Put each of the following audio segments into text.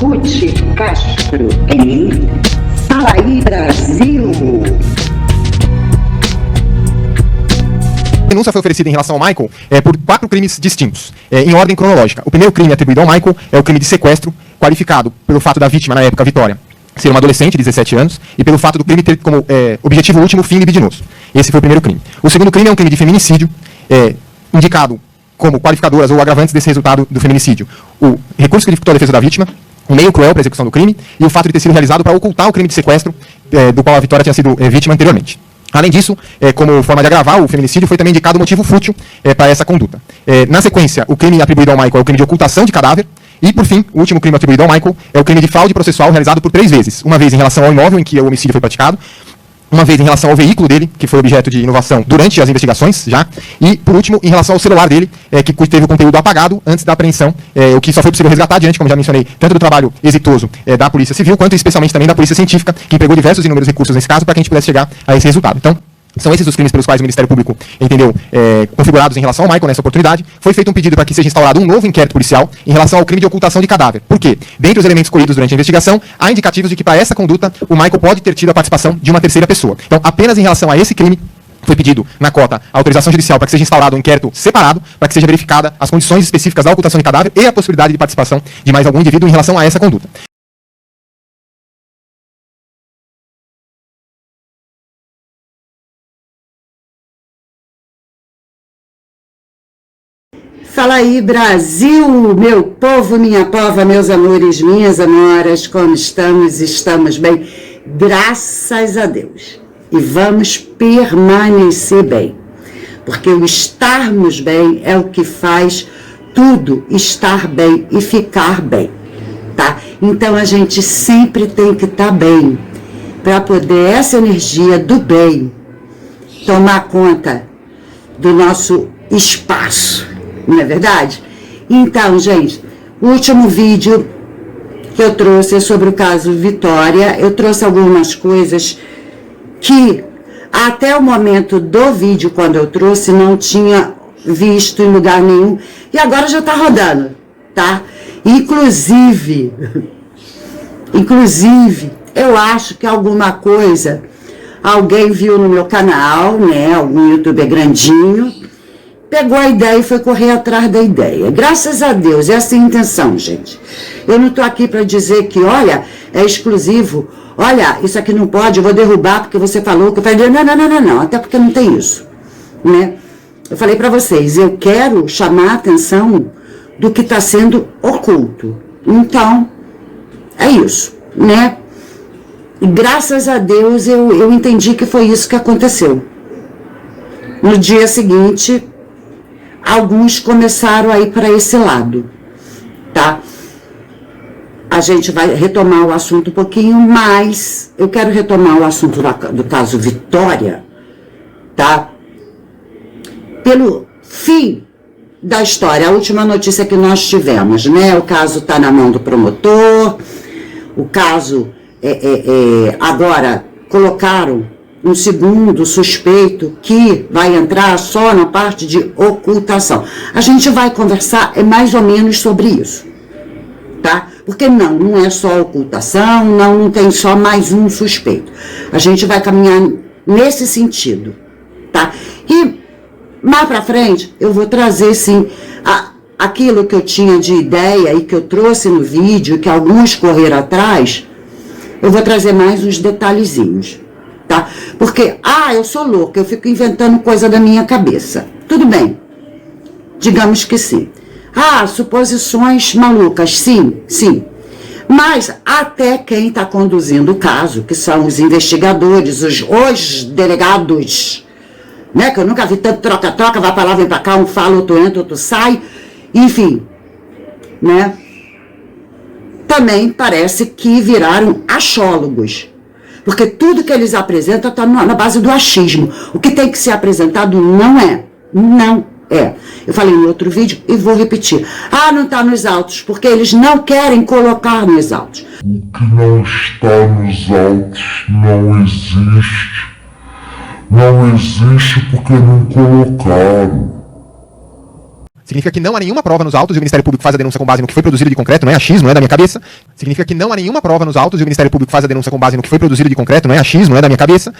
Ruth Castro em Fala aí, Brasil! A denúncia foi oferecida em relação ao Michael por 4 crimes distintos, em ordem cronológica. O primeiro crime atribuído ao Michael é o crime de sequestro, qualificado pelo fato da vítima, na época, Vitória, ser uma adolescente de 17 anos, e pelo fato do crime ter como objetivo último o fim libidinoso. Esse foi o primeiro crime. O segundo crime é um crime de feminicídio, indicado como qualificadoras ou agravantes desse resultado do feminicídio: o recurso que dificultou a defesa da vítima, o meio cruel para a execução do crime e o fato de ter sido realizado para ocultar o crime de sequestro do qual a Vitória tinha sido vítima anteriormente. Além disso, como forma de agravar o feminicídio, foi também indicado o motivo fútil para essa conduta. Na sequência, o crime atribuído ao Michael é o crime de ocultação de cadáver. E, por fim, o último crime atribuído ao Michael é o crime de fraude processual realizado por 3 vezes. Uma vez em relação ao imóvel em que o homicídio foi praticado, uma vez em relação ao veículo dele, que foi objeto de inovação durante as investigações, já, e, por último, em relação ao celular dele, que teve o conteúdo apagado antes da apreensão, o que só foi possível resgatar diante, como já mencionei, tanto do trabalho exitoso da Polícia Civil, quanto especialmente também da Polícia Científica, que empregou diversos e inúmeros recursos nesse caso para que a gente pudesse chegar a esse resultado. Então, são esses os crimes pelos quais o Ministério Público entendeu configurados em relação ao Michael nessa oportunidade. Foi feito um pedido para que seja instaurado um novo inquérito policial em relação ao crime de ocultação de cadáver. Por quê? Dentre os elementos colhidos durante a investigação, há indicativos de que para essa conduta o Michael pode ter tido a participação de uma terceira pessoa. Então, apenas em relação a esse crime, foi pedido na cota a autorização judicial para que seja instaurado um inquérito separado, para que seja verificada as condições específicas da ocultação de cadáver e a possibilidade de participação de mais algum indivíduo em relação a essa conduta. Fala aí, Brasil, meu povo, minha pova, meus amores, minhas amoras, como estamos? Estamos bem, graças a Deus. E vamos permanecer bem, porque o estarmos bem é o que faz tudo estar bem e ficar bem, tá? Então a gente sempre tem que estar bem, para poder essa energia do bem tomar conta do nosso espaço. Não é verdade? Então, gente, o último vídeo que eu trouxe é sobre o caso Vitória. Eu trouxe algumas coisas que até o momento do vídeo, quando eu trouxe, não tinha visto em lugar nenhum. E agora já tá rodando, tá? Inclusive, eu acho que alguma coisa alguém viu no meu canal, né? Algum youtuber grandinho, pegou a ideia e foi correr atrás da ideia. Graças a Deus, essa é a intenção, gente. Eu não estou aqui para dizer que, olha, é exclusivo, olha, isso aqui não pode, eu vou derrubar porque você falou que eu falei, não, até porque não tem isso, né? Eu falei para vocês, eu quero chamar a atenção do que está sendo oculto. Então, é isso, né? E graças a Deus eu entendi que foi isso que aconteceu. No dia seguinte, alguns começaram a ir para esse lado, tá? A gente vai retomar o assunto um pouquinho, mas eu quero retomar o assunto do caso Vitória, tá? Pelo fim da história, a última notícia que nós tivemos, né? O caso está na mão do promotor, o caso agora colocaram um segundo suspeito que vai entrar só na parte de ocultação. A gente vai conversar mais ou menos sobre isso, tá? Porque não é só ocultação, não tem só mais um suspeito. A gente vai caminhar nesse sentido, tá? E mais pra frente eu vou trazer, sim, aquilo que eu tinha de ideia e que eu trouxe no vídeo, que alguns correram atrás, eu vou trazer mais uns detalhezinhos. Tá? Porque, eu sou louca, eu fico inventando coisa da minha cabeça. Tudo bem, digamos que sim. Suposições malucas, sim. Mas até quem está conduzindo o caso, que são os investigadores, os delegados, né? Que eu nunca vi tanto troca-troca, vai pra lá, vem pra cá, um fala, outro entra, outro sai, enfim, né? Também parece que viraram achólogos. Porque tudo que eles apresentam está na base do achismo. O que tem que ser apresentado não é. Eu falei em outro vídeo e vou repetir. Não está nos autos, porque eles não querem colocar nos autos. O que não está nos autos não existe. Não existe porque não colocaram. Significa que não há nenhuma prova nos autos e o Ministério Público faz a denúncia com base no que foi produzido de concreto, não é achismo, não é da minha cabeça. Significa que não há nenhuma prova nos autos e o Ministério Público faz a denúncia com base no que foi produzido de concreto, não é achismo, não é da minha cabeça.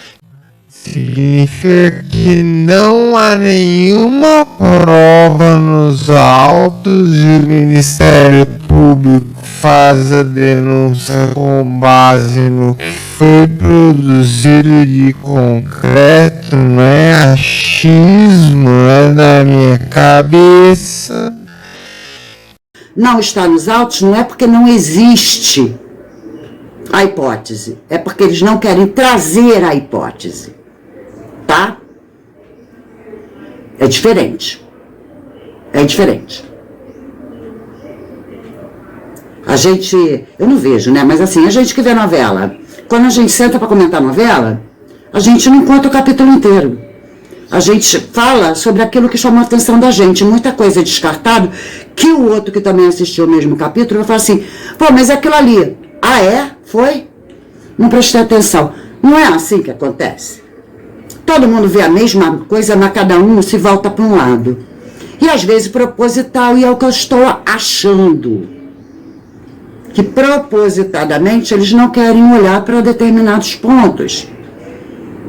Significa que não há nenhuma prova nos autos e o Ministério Público faz a denúncia com base no que foi produzido de concreto, não é achismo, não é da minha cabeça. Não está nos autos não é porque não existe a hipótese, é porque eles não querem trazer a hipótese, tá? É diferente. É diferente. A gente, eu não vejo, né? Mas assim, a gente que vê novela, quando a gente senta para comentar novela, a gente não conta o capítulo inteiro. A gente fala sobre aquilo que chamou a atenção da gente. Muita coisa é descartado, que o outro que também assistiu o mesmo capítulo vai falar assim, pô, mas aquilo ali, ah é? Foi? Não prestei atenção. Não é assim que acontece. Todo mundo vê a mesma coisa, mas cada um se volta para um lado. E às vezes proposital, e é o que eu estou achando. Que propositadamente eles não querem olhar para determinados pontos,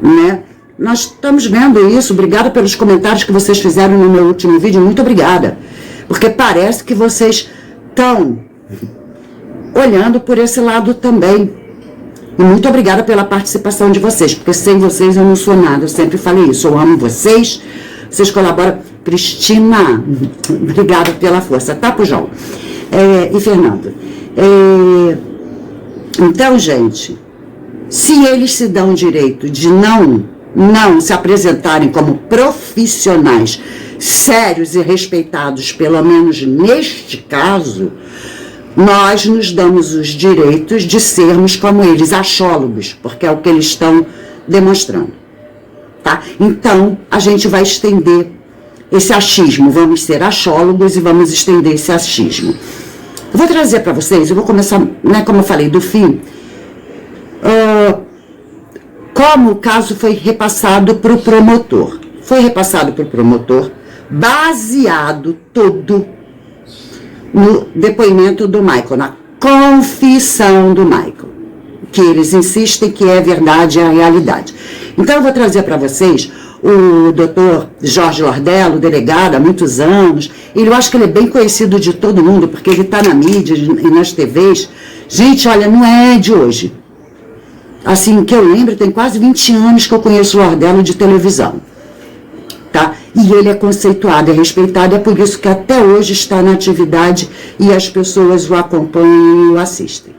né? Nós estamos vendo isso, obrigada pelos comentários que vocês fizeram no meu último vídeo, muito obrigada, porque parece que vocês estão olhando por esse lado também, e muito obrigada pela participação de vocês, porque sem vocês eu não sou nada, eu sempre falei isso, eu amo vocês, vocês colaboram. Cristina, obrigada pela força, tá, Pujol? E Fernando, então, gente, se eles se dão o direito de não se apresentarem como profissionais sérios e respeitados, pelo menos neste caso, nós nos damos os direitos de sermos como eles, achólogos, porque é o que eles estão demonstrando, tá? Então, a gente vai estender esse achismo, vamos ser achólogos e vamos estender esse achismo. Eu vou trazer para vocês, eu vou começar, né, como eu falei, do fim, como o caso foi repassado para o promotor. Foi repassado para o promotor, baseado todo no depoimento do Michael, na confissão do Michael, que eles insistem que é verdade, é a realidade. Então eu vou trazer para vocês o doutor Jorge Lordello, delegado há muitos anos. Eu acho que ele é bem conhecido de todo mundo, porque ele está na mídia e nas TVs. Gente, olha, não é de hoje. Assim, que eu lembro, tem quase 20 anos que eu conheço o Lordello de televisão. Tá? E ele é conceituado, é respeitado, é por isso que até hoje está na atividade e as pessoas o acompanham e o assistem.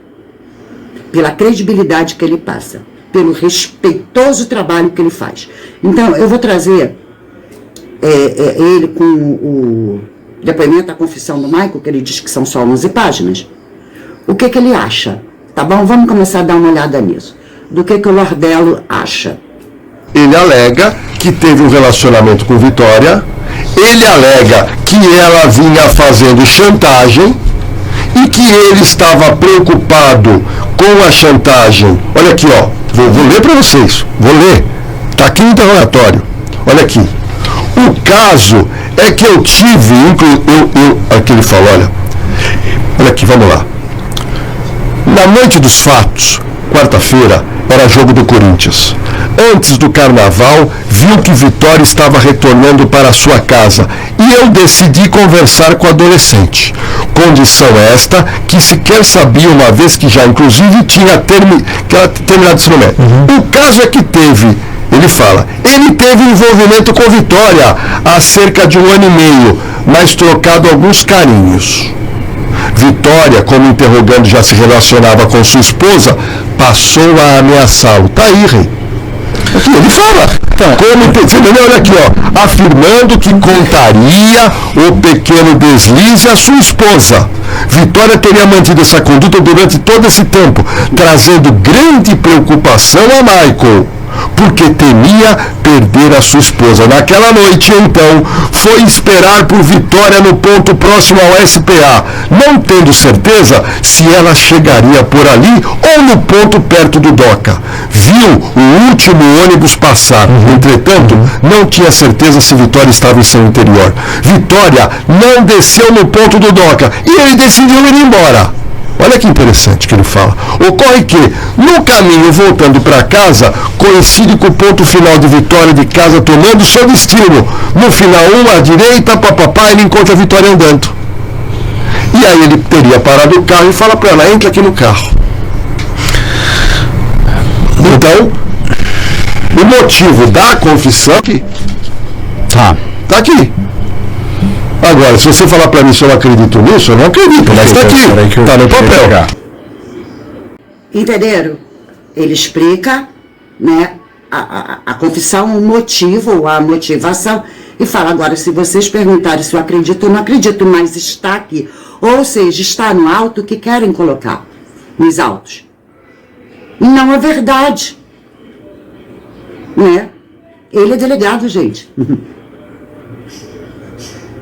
Pela credibilidade que ele passa, pelo respeitoso trabalho que ele faz. Então, eu vou trazer ele com o depoimento, a confissão do Michael, que ele diz que são só 11 páginas. O que ele acha? Tá bom? Vamos começar a dar uma olhada nisso. Do que o Lordello acha. Ele alega que teve um relacionamento com Vitória, ele alega que ela vinha fazendo chantagem e que ele estava preocupado com a chantagem. Olha aqui, ó, vou ler para vocês, vou ler, está aqui no interrogatório, olha aqui. O caso é que eu tive, aqui ele fala, olha aqui, vamos lá. Na noite dos fatos, quarta-feira, era jogo do Corinthians. Antes do carnaval, viu que Vitória estava retornando para sua casa e eu decidi conversar com a adolescente. Condição esta que sequer sabia, uma vez que já inclusive tinha terminado o ensino médio. O caso é que ele teve envolvimento com Vitória há cerca de 1 ano e meio, mas trocado alguns carinhos. Vitória, como interrogando já se relacionava com sua esposa, passou a ameaçá-lo. Tá aí, rei. Aqui, ele fala. Olha aqui, ó. Afirmando que contaria o pequeno deslize à sua esposa. Vitória teria mantido essa conduta durante todo esse tempo, trazendo grande preocupação a Michael. porque temia perder a sua esposa. Naquela noite, então, foi esperar por Vitória no ponto próximo ao SPA, não tendo certeza se ela chegaria por ali ou no ponto perto do DOCA. Viu o último ônibus passar, entretanto, não tinha certeza se Vitória estava em seu interior. Vitória não desceu no ponto do DOCA e ele decidiu ir embora. Olha que interessante que ele fala. Ocorre que, no caminho voltando para casa, coincide com o ponto final de Vitória de casa tomando seu destino. No final, à direita, papapá, ele encontra a Vitória andando. E aí ele teria parado o carro e fala para ela, entra aqui no carro. Então, o motivo da confissão tá aqui. Agora, se você falar para mim se eu acredito nisso, eu não acredito, mas está aqui, está no papel. Entenderam? Ele explica, né, a confissão, o motivo, a motivação, e fala, agora, se vocês perguntarem se eu acredito, eu não acredito, mas está aqui. Ou seja, está no alto que querem colocar, nos autos. E não é verdade. Né? Ele é delegado, gente.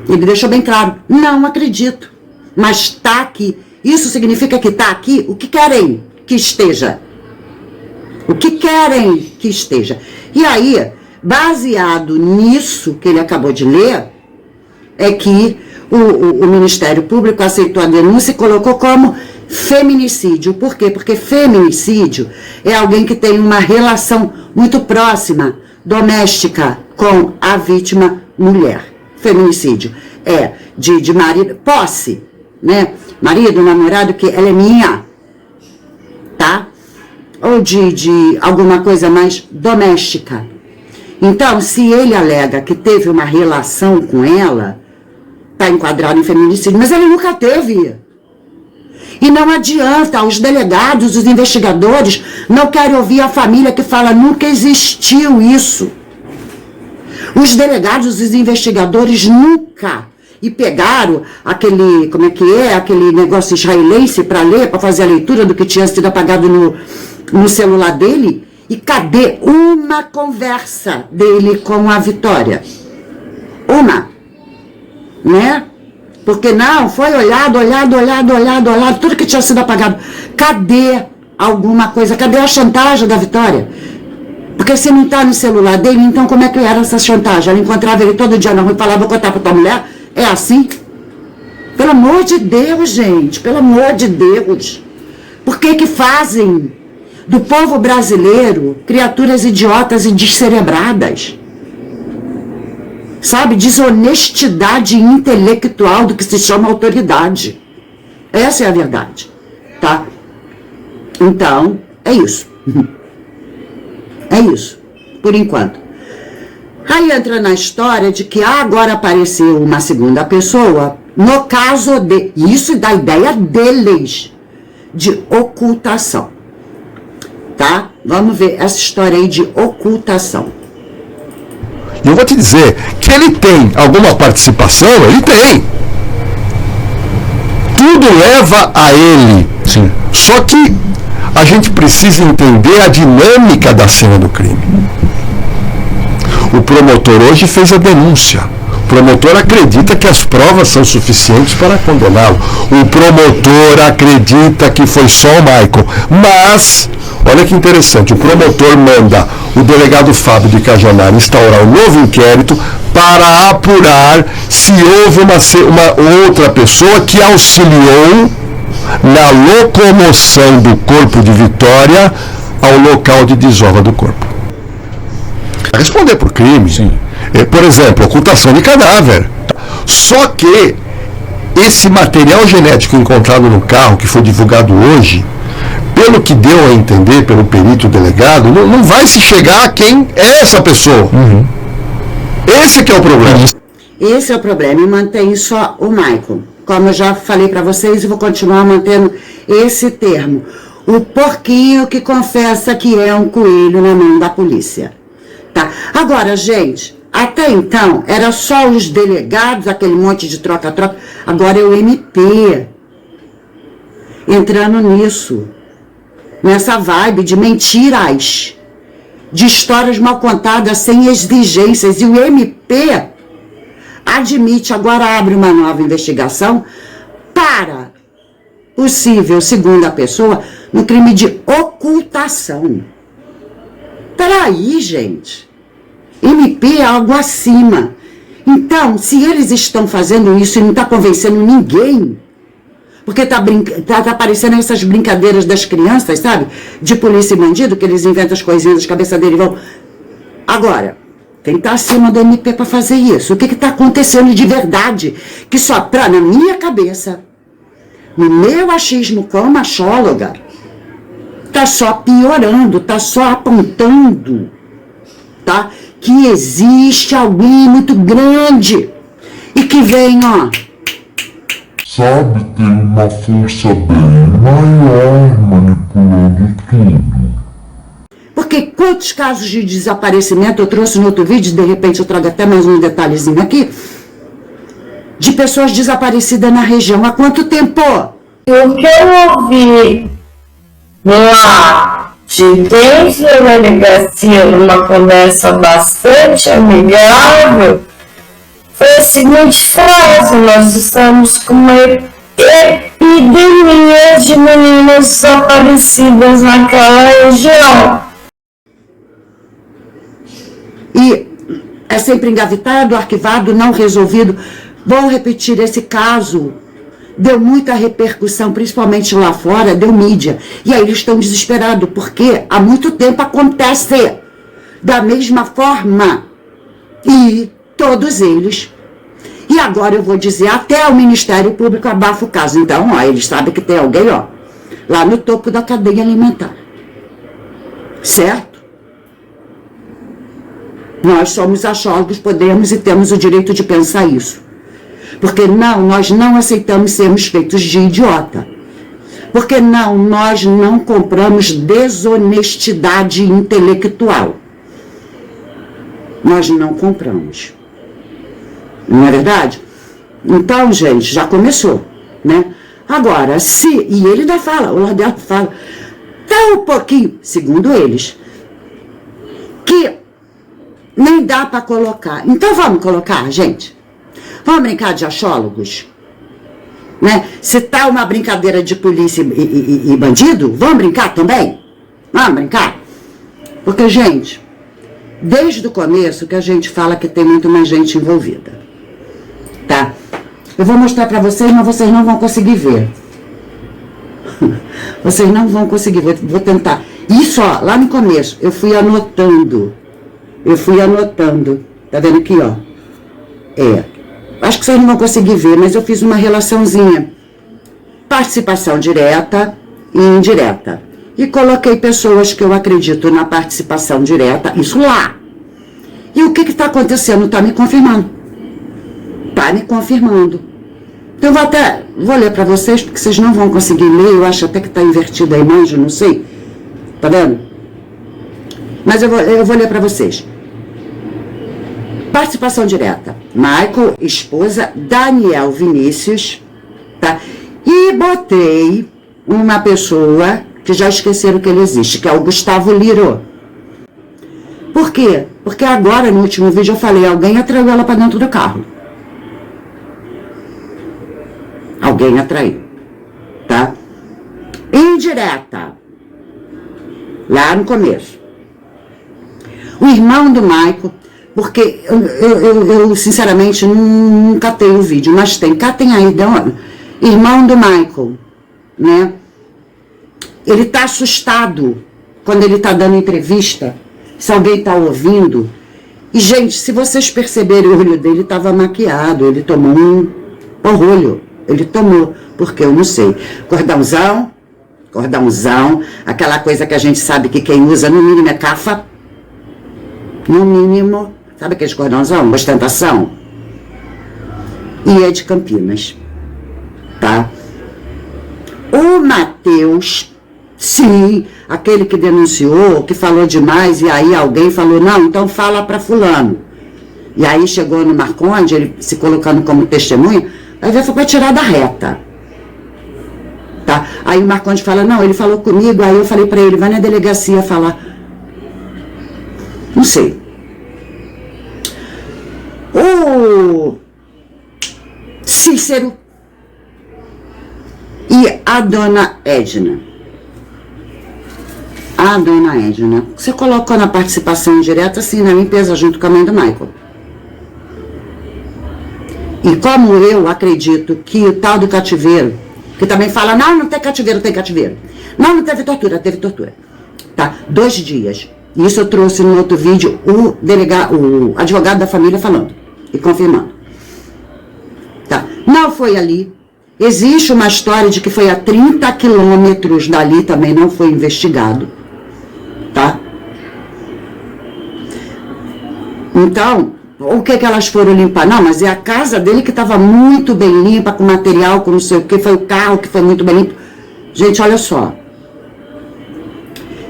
Ele deixou bem claro, não acredito, mas está aqui. Isso significa que está aqui o que querem que esteja. O que querem que esteja. E aí, baseado nisso que ele acabou de ler, é que o Ministério Público aceitou a denúncia e colocou como feminicídio. Por quê? Porque feminicídio é alguém que tem uma relação muito próxima, doméstica, com a vítima mulher. Feminicídio é de marido, posse, né? Marido, namorado, que ela é minha, tá? Ou de alguma coisa mais doméstica. Então, se ele alega que teve uma relação com ela, tá enquadrado em feminicídio, mas ele nunca teve. E não adianta, os delegados, os investigadores, não querem ouvir a família que fala, nunca existiu isso. Os delegados, os investigadores nunca, e pegaram aquele, aquele negócio israelense para ler, para fazer a leitura do que tinha sido apagado no celular dele, e cadê uma conversa dele com a Vitória? Uma, né? Porque não, foi olhado, tudo que tinha sido apagado. Cadê alguma coisa? Cadê a chantagem da Vitória? Porque se não está no celular dele, então como é que era essa chantagem? Ela encontrava ele todo dia na rua e falava, vou contar para tua mulher? É assim? Pelo amor de Deus, gente, pelo amor de Deus. Por que fazem do povo brasileiro criaturas idiotas e descerebradas? Sabe, desonestidade intelectual do que se chama autoridade. Essa é a verdade, tá? Então, é isso. É isso, por enquanto. Aí entra na história de que agora apareceu uma segunda pessoa, no caso de... Isso dá ideia deles, de ocultação. Tá? Vamos ver essa história aí de ocultação. E eu vou te dizer que ele tem alguma participação, ele tem. Tudo leva a ele. Sim. Só que a gente precisa entender a dinâmica da cena do crime. O promotor hoje fez a denúncia. O promotor acredita que as provas são suficientes para condená-lo. O promotor acredita que foi só o Michael. Mas, olha que interessante, o promotor manda o delegado Fábio de Cajonari instaurar um novo inquérito para apurar se houve uma outra pessoa que auxiliou na locomoção do corpo de Vitória ao local de desova do corpo. Responder por crime. Sim. Por exemplo, ocultação de cadáver. Só que esse material genético encontrado no carro, que foi divulgado hoje, pelo que deu a entender pelo perito delegado, não vai se chegar a quem é essa pessoa. Uhum. Esse que é o problema. Esse é o problema, e mantém só o Michael. Como eu já falei para vocês, e vou continuar mantendo esse termo. O porquinho que confessa que é um coelho na mão da polícia. Tá? Agora, gente, até então, era só os delegados, aquele monte de troca-troca. Agora é o MP entrando nisso. Nessa vibe de mentiras. de histórias mal contadas, sem exigências. E o MP admite, agora abre uma nova investigação para possível segunda pessoa no crime de ocultação. Peraí, gente. MP é algo acima. Então, se eles estão fazendo isso e não está convencendo ninguém, porque tá aparecendo essas brincadeiras das crianças, sabe? De polícia e bandido, que eles inventam as coisinhas das cabeças dele e vão... Agora, quem está acima do MP para fazer isso? O que está acontecendo de verdade? Que só para na minha cabeça, no meu achismo como achóloga, está só piorando, está só apontando, tá? Que existe alguém muito grande e que vem, ó... Sabe, tem uma força bem maior manipulando tudo. Porque quantos casos de desaparecimento eu trouxe no outro vídeo, de repente eu trago até mais um detalhezinho aqui, de pessoas desaparecidas na região. Há quanto tempo? O que eu ouvi lá de dentro da delegacia, numa conversa bastante amigável, foi a seguinte frase: nós estamos com uma epidemia de meninas desaparecidas naquela região. E é sempre engavetado, arquivado, não resolvido. Vou repetir, esse caso deu muita repercussão, principalmente lá fora, deu mídia. E aí eles estão desesperados, porque há muito tempo acontece da mesma forma. E todos eles. E agora eu vou dizer, até o Ministério Público abafa o caso. Então, ó, eles sabem que tem alguém, ó, lá no topo da cadeia alimentar. Certo? Nós somos achólogos, podemos e temos o direito de pensar isso. Porque não, nós não aceitamos sermos feitos de idiota. Porque não, nós não compramos desonestidade intelectual. Nós não compramos. Não é verdade? Então, gente, já começou, né? Agora, e ele ainda fala, o Lordeto fala, tá um pouquinho, segundo eles, que nem dá para colocar. Então vamos colocar, gente? Vamos brincar de achólogos? Né? Se tá uma brincadeira de polícia e bandido, vamos brincar também? Vamos brincar? Porque, gente, desde o começo que a gente fala que tem muito mais gente envolvida. Tá? Eu vou mostrar pra vocês, mas vocês não vão conseguir ver. Vocês não vão conseguir, vou tentar. Isso, ó, lá no começo, eu fui anotando. Tá vendo aqui, ó? Acho que vocês não vão conseguir ver, mas eu fiz uma relaçãozinha. Participação direta e indireta. E coloquei pessoas que eu acredito na participação direta, isso lá. E o que está acontecendo? Tá me confirmando. Então vou ler para vocês, porque vocês não vão conseguir ler, eu acho até que está invertida a imagem, não sei. Tá vendo? Mas eu vou ler para vocês. Participação direta. Michael, esposa, Daniel Vinícius, tá? E botei uma pessoa que já esqueceram que ele existe, que é o Gustavo Liro. Por quê? Porque agora, no último vídeo, eu falei, alguém atraiu ela para dentro do carro. Alguém atraiu, tá? Indireta. Lá no começo. O irmão do Michael, porque eu sinceramente não catei o vídeo, mas catem aí, irmão do Michael, né? Ele tá assustado quando ele tá dando entrevista, se alguém tá ouvindo. E, gente, se vocês perceberem, o olho dele tava maquiado, ele tomou um orgulho. Ele tomou, porque eu não sei. Cordãozão, aquela coisa que a gente sabe que quem usa, no mínimo, é cafa. No mínimo, sabe aqueles cordãozão? Ostentação. E é de Campinas, tá? O Matheus, sim, aquele que denunciou, que falou demais, e aí alguém falou, não, então fala para fulano. E aí chegou no Marconde, ele se colocando como testemunha, aí foi para tirar da reta. Tá? Aí o Marconde fala, não, ele falou comigo, aí eu falei para ele, vai na delegacia falar. sei. O Cícero e a dona Edna. A dona Edna, você colocou na participação direta, assim, na limpeza, junto com a mãe do Michael. E como eu acredito que o tal do cativeiro, que também fala, não tem cativeiro, tem cativeiro. Não teve tortura, teve tortura. Tá, 2 dias. Isso eu trouxe no outro vídeo o advogado da família falando e confirmando. Tá, não foi ali. Existe uma história de que foi a 30 quilômetros dali, também não foi investigado. Tá? Então, o que elas foram limpar? Não, mas é a casa dele que estava muito bem limpa, com material, com não sei o que, foi o carro que foi muito bem limpo. Gente, olha só.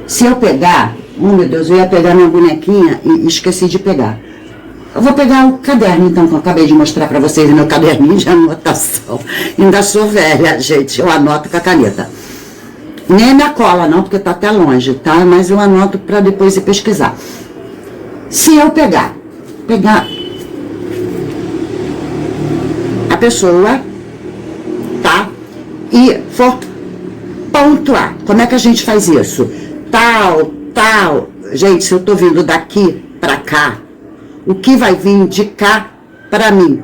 Se eu pegar, meu Deus, eu ia pegar minha bonequinha e esqueci de pegar. Eu vou pegar o caderno, então, que eu acabei de mostrar para vocês, meu caderninho de anotação. Ainda sou velha, gente, eu anoto com a caneta. Nem minha cola, não, porque tá até longe, tá? Mas eu anoto para depois ir pesquisar. Se eu pegar a pessoa, tá? E for pontuar. Como é que a gente faz isso? Tal. Gente, se eu tô vindo daqui pra cá, o que vai vir de cá pra mim?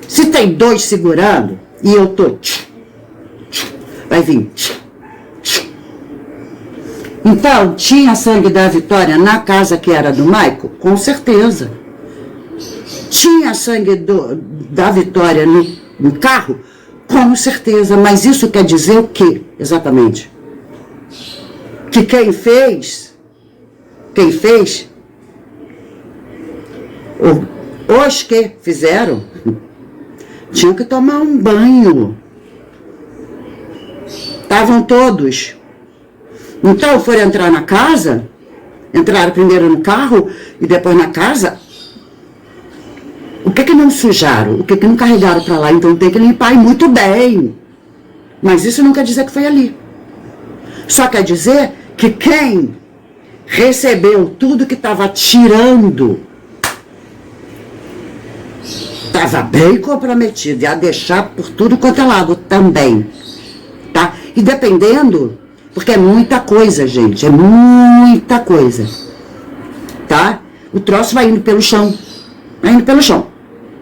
Se tem 2 segurando e eu tô, vai vir. Então, tinha sangue da Vitória na casa que era do Michael? Com certeza. Tinha sangue da Vitória no carro? Com certeza. Mas isso quer dizer o quê, exatamente? Que quem fez, os que fizeram, tinham que tomar um banho. Estavam todos. Então, foram entrar na casa, entraram primeiro no carro e depois na casa. O que não sujaram? O que não carregaram para lá? Então tem que limpar, e muito bem. Mas isso não quer dizer que foi ali. Só quer dizer que quem recebeu tudo que estava tirando estava bem comprometido, e a deixar por tudo quanto é lado também. Tá? E dependendo, porque é muita coisa, gente, é muita coisa. Tá? O troço vai indo pelo chão.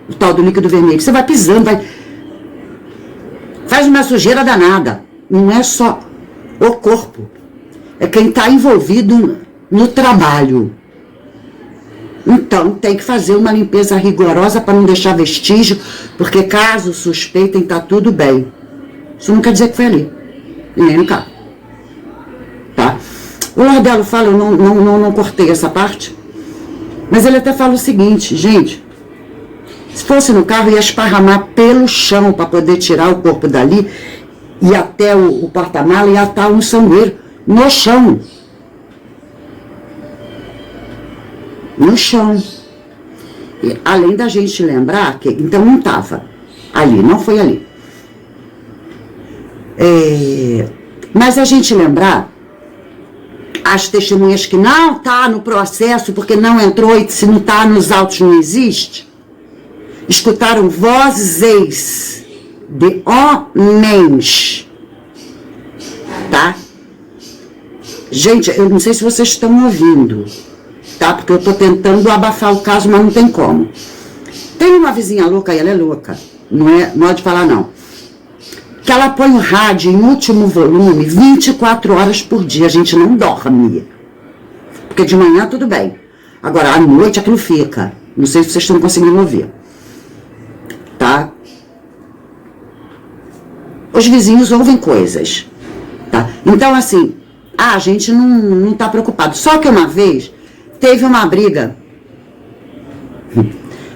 O tal do líquido vermelho. Você vai pisando, faz uma sujeira danada. Não é só o corpo. É quem está envolvido no trabalho. Então, tem que fazer uma limpeza rigorosa para não deixar vestígio, porque caso suspeitem, tá tudo bem. Isso não quer dizer que foi ali. E nem no carro. Tá? O Lordelo fala, eu não cortei essa parte, mas ele até fala o seguinte, gente, se fosse no carro, ia esparramar pelo chão para poder tirar o corpo dali, e até o porta-mala ia estar um sangueiro no chão. No chão. E, além da gente lembrar que, então não estava ali, não foi ali. Mas a gente lembrar, as testemunhas que não está no processo, porque não entrou, e se não está nos autos não existe, escutaram vozes de homens, tá? Gente, eu não sei se vocês estão ouvindo, tá? Porque eu estou tentando abafar o caso, mas não tem como. Tem uma vizinha louca, e ela é louca, não é modo de falar não, que ela põe o rádio em último volume 24 horas por dia, a gente não dorme, porque de manhã tudo bem, agora à noite aquilo fica, não sei se vocês estão conseguindo ouvir, tá? Os vizinhos ouvem coisas, tá? Então assim, a gente não tá preocupado, só que uma vez teve uma briga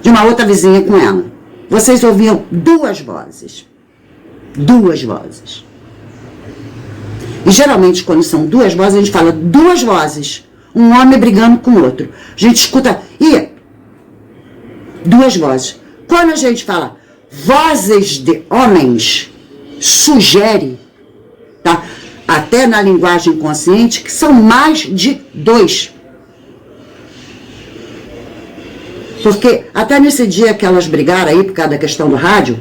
de uma outra vizinha com ela, vocês ouviam 2 vozes. 2 vozes. E geralmente quando são 2 vozes, a gente fala 2 vozes. Um homem brigando com o outro. A gente escuta, 2 vozes. Quando a gente fala vozes de homens, sugere, tá? até na linguagem consciente, que são mais de 2. Porque até nesse dia que elas brigaram aí por causa da questão do rádio,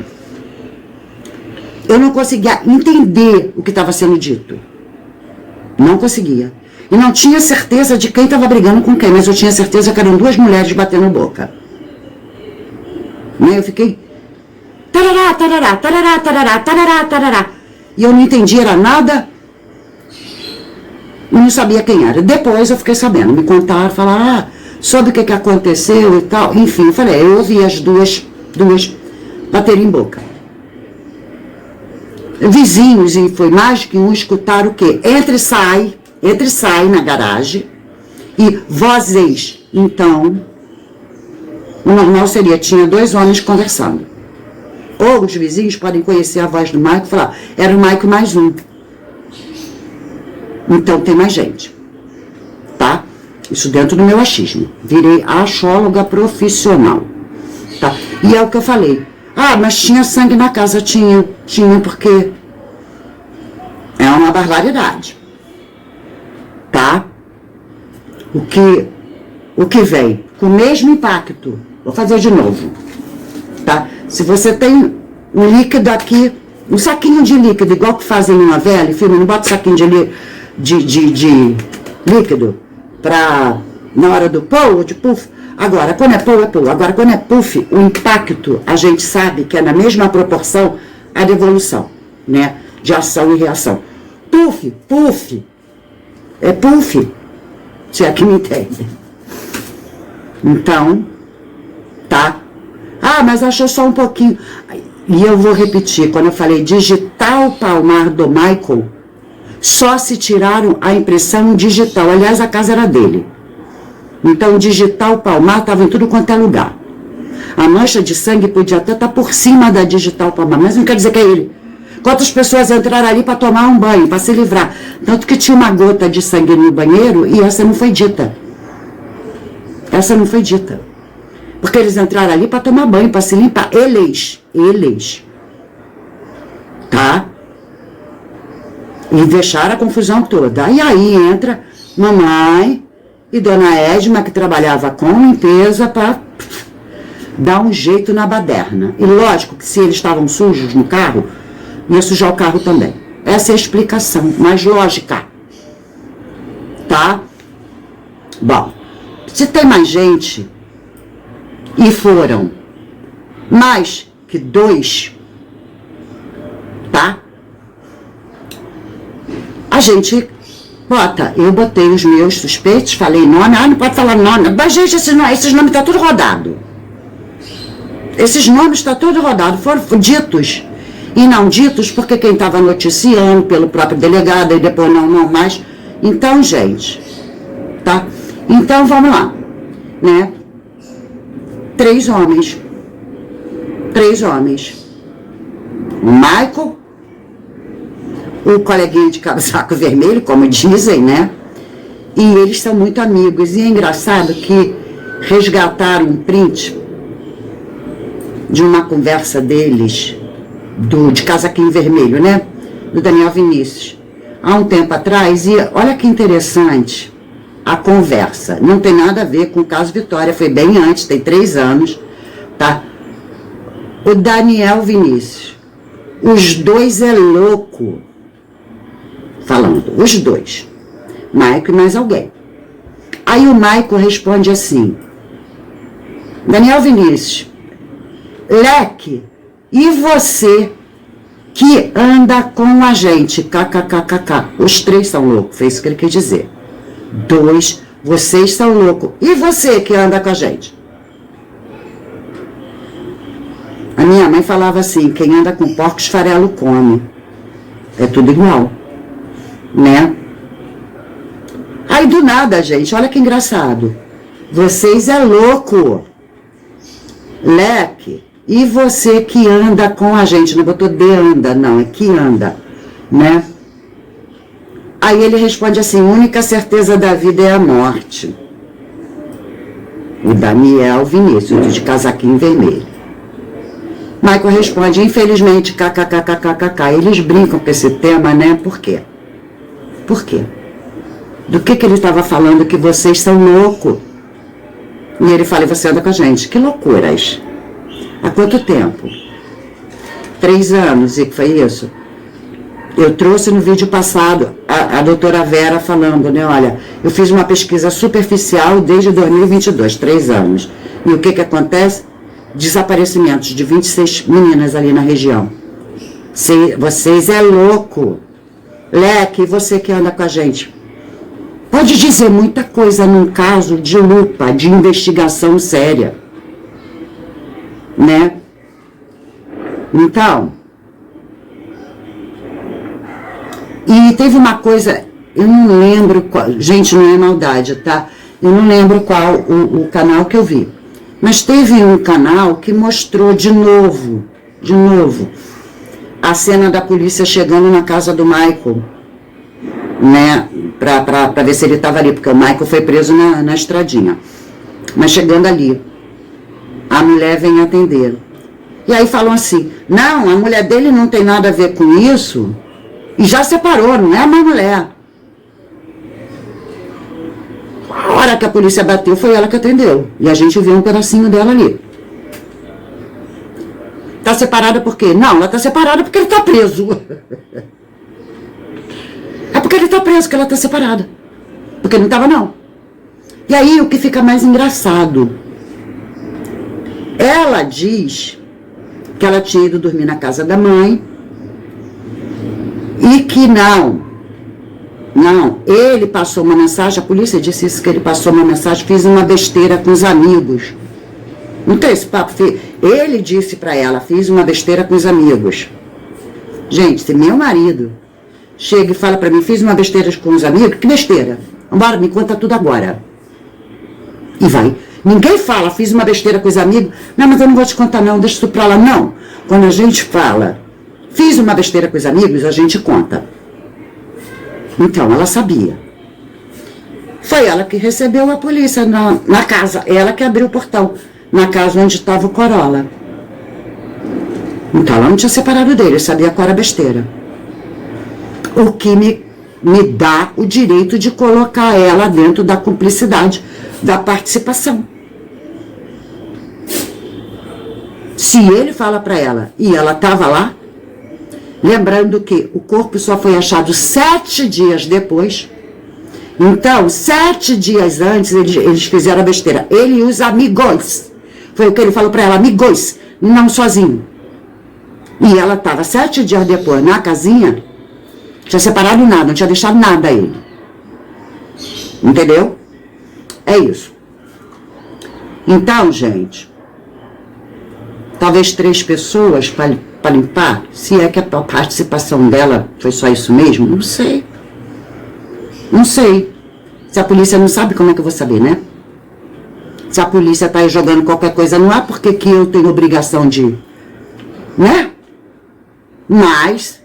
eu não conseguia entender o que estava sendo dito. Não conseguia. E não tinha certeza de quem estava brigando com quem, mas eu tinha certeza que eram 2 mulheres batendo boca. Né? Eu fiquei... Tarará, tarará, tarará, tarará, tarará, tarará. E eu não entendia, era nada. Eu não sabia quem era. Depois eu fiquei sabendo. Me contaram, falaram, soube o que aconteceu e tal. Enfim, eu falei, eu ouvi as duas baterem em boca. Vizinhos, e foi mais que um, escutaram o quê? Entre e sai na garagem. E vozes. Então, o normal seria, tinha 2 homens conversando. Ou os vizinhos podem conhecer a voz do Maico e falar, era o Maico mais um. Então tem mais gente. Tá? Isso dentro do meu achismo. Virei axóloga profissional. Tá? E é o que eu falei. Mas tinha sangue na casa. Tinha porque é uma barbaridade. Tá? O que vem com o mesmo impacto. Vou fazer de novo. Tá? Se você tem um líquido aqui, um saquinho de líquido, igual que fazem em novela e filme, não bota saquinho de líquido pra, na hora do pull ou de puff. Agora, quando é pull, é pull. Agora, quando é puff, o impacto, a gente sabe que é na mesma proporção a devolução, né? De ação e reação. Puff. É puff. Se é que me entende. Então, tá? Mas achou só um pouquinho. E eu vou repetir, quando eu falei digital palmar do Michael, só se tiraram a impressão digital. Aliás, a casa era dele. Então, o digital palmar estava em tudo quanto é lugar. A mancha de sangue podia até estar por cima da digital palmar, mas não quer dizer que é ele. Quantas pessoas entraram ali para tomar um banho, para se livrar? Tanto que tinha uma gota de sangue no banheiro e essa não foi dita. Essa não foi dita. Porque eles entraram ali para tomar banho, para se limpar. Eles. Tá? E deixaram a confusão toda. E aí entra mamãe e dona Edma, que trabalhava com limpeza, para dar um jeito na baderna. E lógico que se eles estavam sujos no carro, ia sujar o carro também. Essa é a explicação, mais lógica. Tá? Bom, se tem mais gente... E foram mais que 2, tá? A gente bota, eu botei os meus suspeitos, falei nome, não pode falar nome. Mas, gente, esses nomes tá tudo rodado. Esses nomes tá tudo rodado, foram ditos. E não ditos porque quem estava noticiando pelo próprio delegado, e depois não mais. Então, gente, tá? Então, vamos lá, né? 3 homens. O Michael, o coleguinha de casaco vermelho, como dizem, né? E eles são muito amigos. E é engraçado que resgataram um print de uma conversa deles, de casaquinho vermelho, né? Do Daniel Vinícius, há um tempo atrás. E olha que interessante. A conversa não tem nada a ver com o caso Vitória, foi bem antes, tem 3 anos, tá? O Daniel Vinícius, os 2 é louco, falando, os 2, Maico e mais alguém. Aí o Maico responde assim, Daniel Vinícius, Leque, e você que anda com a gente, kkkk, os 3 são loucos, foi isso que ele quer dizer. 2, vocês são loucos. E você que anda com a gente? A minha mãe falava assim, quem anda com porcos, farelo come. É tudo igual, né? Aí do nada, gente, olha que engraçado. Vocês é louco. Leque. E você que anda com a gente, não botou de anda, não, é que anda, né? Aí ele responde assim, única certeza da vida é a morte. O Daniel Vinícius, de casaquinho vermelho. Michael responde, infelizmente, kkkkkk. Eles brincam com esse tema, né? Por quê? Por quê? Do que ele estava falando que vocês são loucos? E ele fala, e você anda com a gente. Que loucuras! Há quanto tempo? 3 anos, e que foi isso? Eu trouxe no vídeo passado a doutora Vera falando, né, olha, eu fiz uma pesquisa superficial desde 2022, 3 anos. E o que acontece? Desaparecimentos de 26 meninas ali na região. Vocês é louco. Leque, você que anda com a gente. Pode dizer muita coisa num caso de lupa, de investigação séria. Né? Então, e teve uma coisa, eu não lembro qual, gente, não é maldade, tá? Eu não lembro qual o canal que eu vi. Mas teve um canal que mostrou de novo, a cena da polícia chegando na casa do Michael, né? Pra ver se ele estava ali, porque o Michael foi preso na estradinha. Mas chegando ali, a mulher vem atender. E aí falam assim, não, a mulher dele não tem nada a ver com isso, e já separou, não é mais mulher. A hora que a polícia bateu, foi ela que atendeu. E a gente viu um pedacinho dela ali. Tá separada por quê? Não, ela tá separada porque ele tá preso. É porque ele tá preso que ela tá separada. Porque não tava, não. E aí, o que fica mais engraçado? Ela diz que ela tinha ido dormir na casa da mãe e que não, ele passou uma mensagem, a polícia disse isso, que ele passou uma mensagem, fiz uma besteira com os amigos. Não tem esse papo, ele disse pra ela, fiz uma besteira com os amigos. Gente, se meu marido chega e fala pra mim, fiz uma besteira com os amigos, que besteira? Vambora, me conta tudo agora. E vai. Ninguém fala, fiz uma besteira com os amigos, não, mas eu não vou te contar não, deixa isso pra lá. Não, quando a gente fala, fiz uma besteira com os amigos, a gente conta. Então, ela sabia. Foi ela que recebeu a polícia na casa, ela que abriu o portão, na casa onde estava o Corolla. Então, ela não tinha separado dele, sabia qual era a besteira. O que me dá o direito de colocar ela dentro da cumplicidade, da participação. Se ele fala para ela, e ela estava lá, lembrando que o corpo só foi achado 7 dias depois, então, 7 dias antes, eles fizeram a besteira. Ele e os amigos, foi o que ele falou para ela, amigos, não sozinho. E ela estava 7 dias depois na casinha, não tinha separado nada, não tinha deixado nada a ele. Entendeu? É isso. Então, gente, talvez 3 pessoas para limpar, se é que a participação dela foi só isso mesmo, não sei. Não sei. Se a polícia não sabe, como é que eu vou saber, né? Se a polícia tá aí jogando qualquer coisa no ar, por que que eu tenho obrigação de... Né? Mas,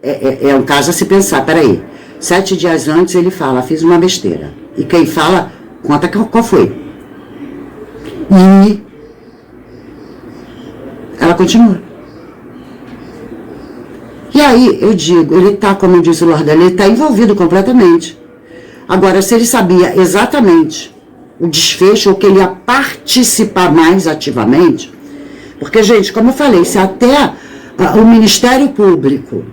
é um caso a se pensar, peraí. 7 dias antes ele fala, fiz uma besteira. E quem fala, conta qual foi. E ela continua. E aí, eu digo, ele tá, como diz o Lordano, ele tá envolvido completamente. Agora, se ele sabia exatamente o desfecho, ou que ele ia participar mais ativamente, porque, gente, como eu falei, se até o Ministério Público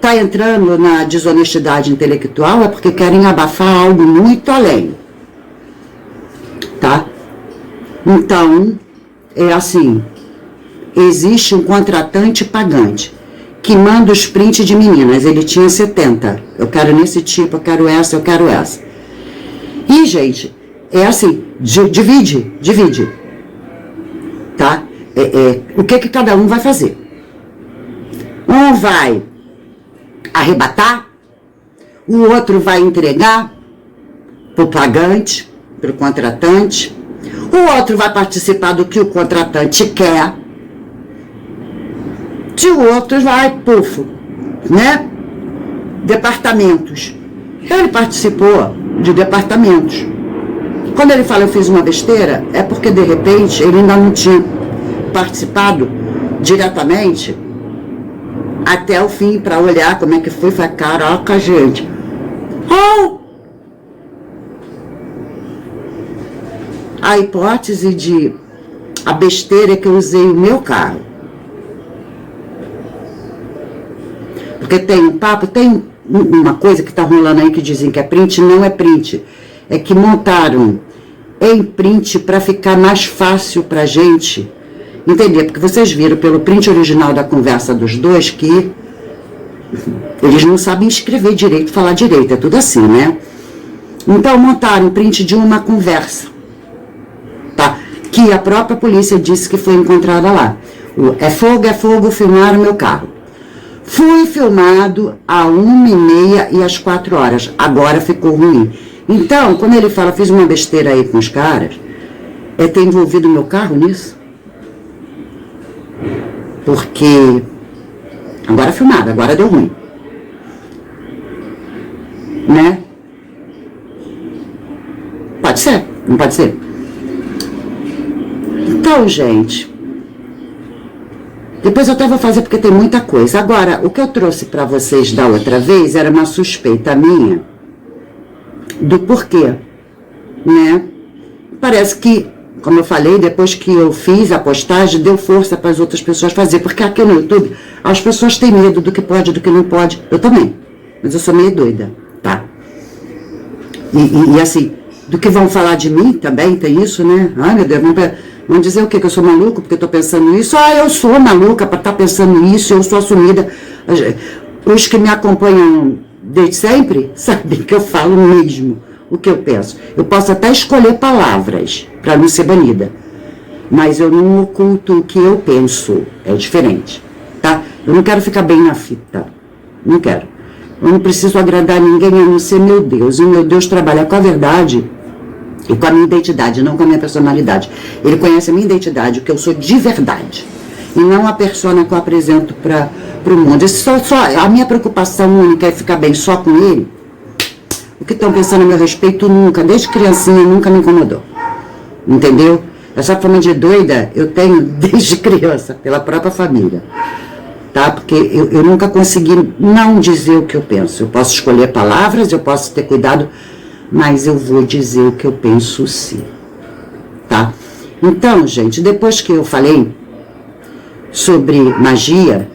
tá entrando na desonestidade intelectual, é porque querem abafar algo muito além. Tá? Então, é assim, existe um contratante pagante que manda os prints de meninas, ele tinha 70, eu quero nesse tipo, eu quero essa. E, gente, é assim, divide, tá? O que cada um vai fazer? Um vai arrebatar, o outro vai entregar pro pagante, pro contratante, o outro vai participar do que o contratante quer, e o outro vai, né? Departamentos. Ele participou de departamentos. Quando ele fala eu fiz uma besteira, é porque de repente ele ainda não tinha participado diretamente até o fim para olhar como é que foi. Falei, caraca, gente, Ou a hipótese de a besteira que eu usei o meu carro. Porque tem um papo, tem uma coisa que está rolando aí que dizem que é print, não é print. É que montaram em print para ficar mais fácil para a gente entender. Porque vocês viram pelo print original da conversa dos dois que eles não sabem escrever direito, falar direito, é tudo assim, né? Então montaram um print de uma conversa, tá? Que a própria polícia disse que foi encontrada lá. É fogo, filmaram meu carro. Fui filmado às 1h30 e às 4h. Agora ficou ruim. Então, quando ele fala, fiz uma besteira aí com os caras, é ter envolvido meu carro nisso? Porque agora é filmado, agora deu ruim. Né? Pode ser, não pode ser? Então, gente, depois eu até vou fazer porque tem muita coisa. Agora, o que eu trouxe para vocês da outra vez era uma suspeita minha do porquê, né? Parece que, como eu falei, depois que eu fiz a postagem, deu força para as outras pessoas fazer, porque aqui no YouTube as pessoas têm medo do que pode, do que não pode. Eu também, mas eu sou meio doida, tá? E assim, do que vão falar de mim também, tem isso, né? Ai, meu Deus, vão dizer o quê? Que eu sou maluco porque eu tô pensando isso? Ah, eu sou maluca para estar pensando isso, eu sou assumida. Os que me acompanham desde sempre sabem que eu falo mesmo o que eu penso. Eu posso até escolher palavras para não ser banida, mas eu não oculto o que eu penso. É diferente, tá? Eu não quero ficar bem na fita. Não quero. Eu não preciso agradar ninguém a não ser meu Deus. E meu Deus trabalha com a verdade e com a minha identidade, não com a minha personalidade. Ele conhece a minha identidade, o que eu sou de verdade. E não a persona que eu apresento para o mundo. A minha preocupação única é ficar bem só com ele. O que estão pensando a meu respeito nunca, desde criancinha, nunca me incomodou. Entendeu? Essa forma de doida eu tenho desde criança, pela própria família. Tá? Porque eu nunca consegui não dizer o que eu penso. Eu posso escolher palavras, eu posso ter cuidado, mas eu vou dizer o que eu penso sim. Tá? Então, gente, depois que eu falei sobre magia,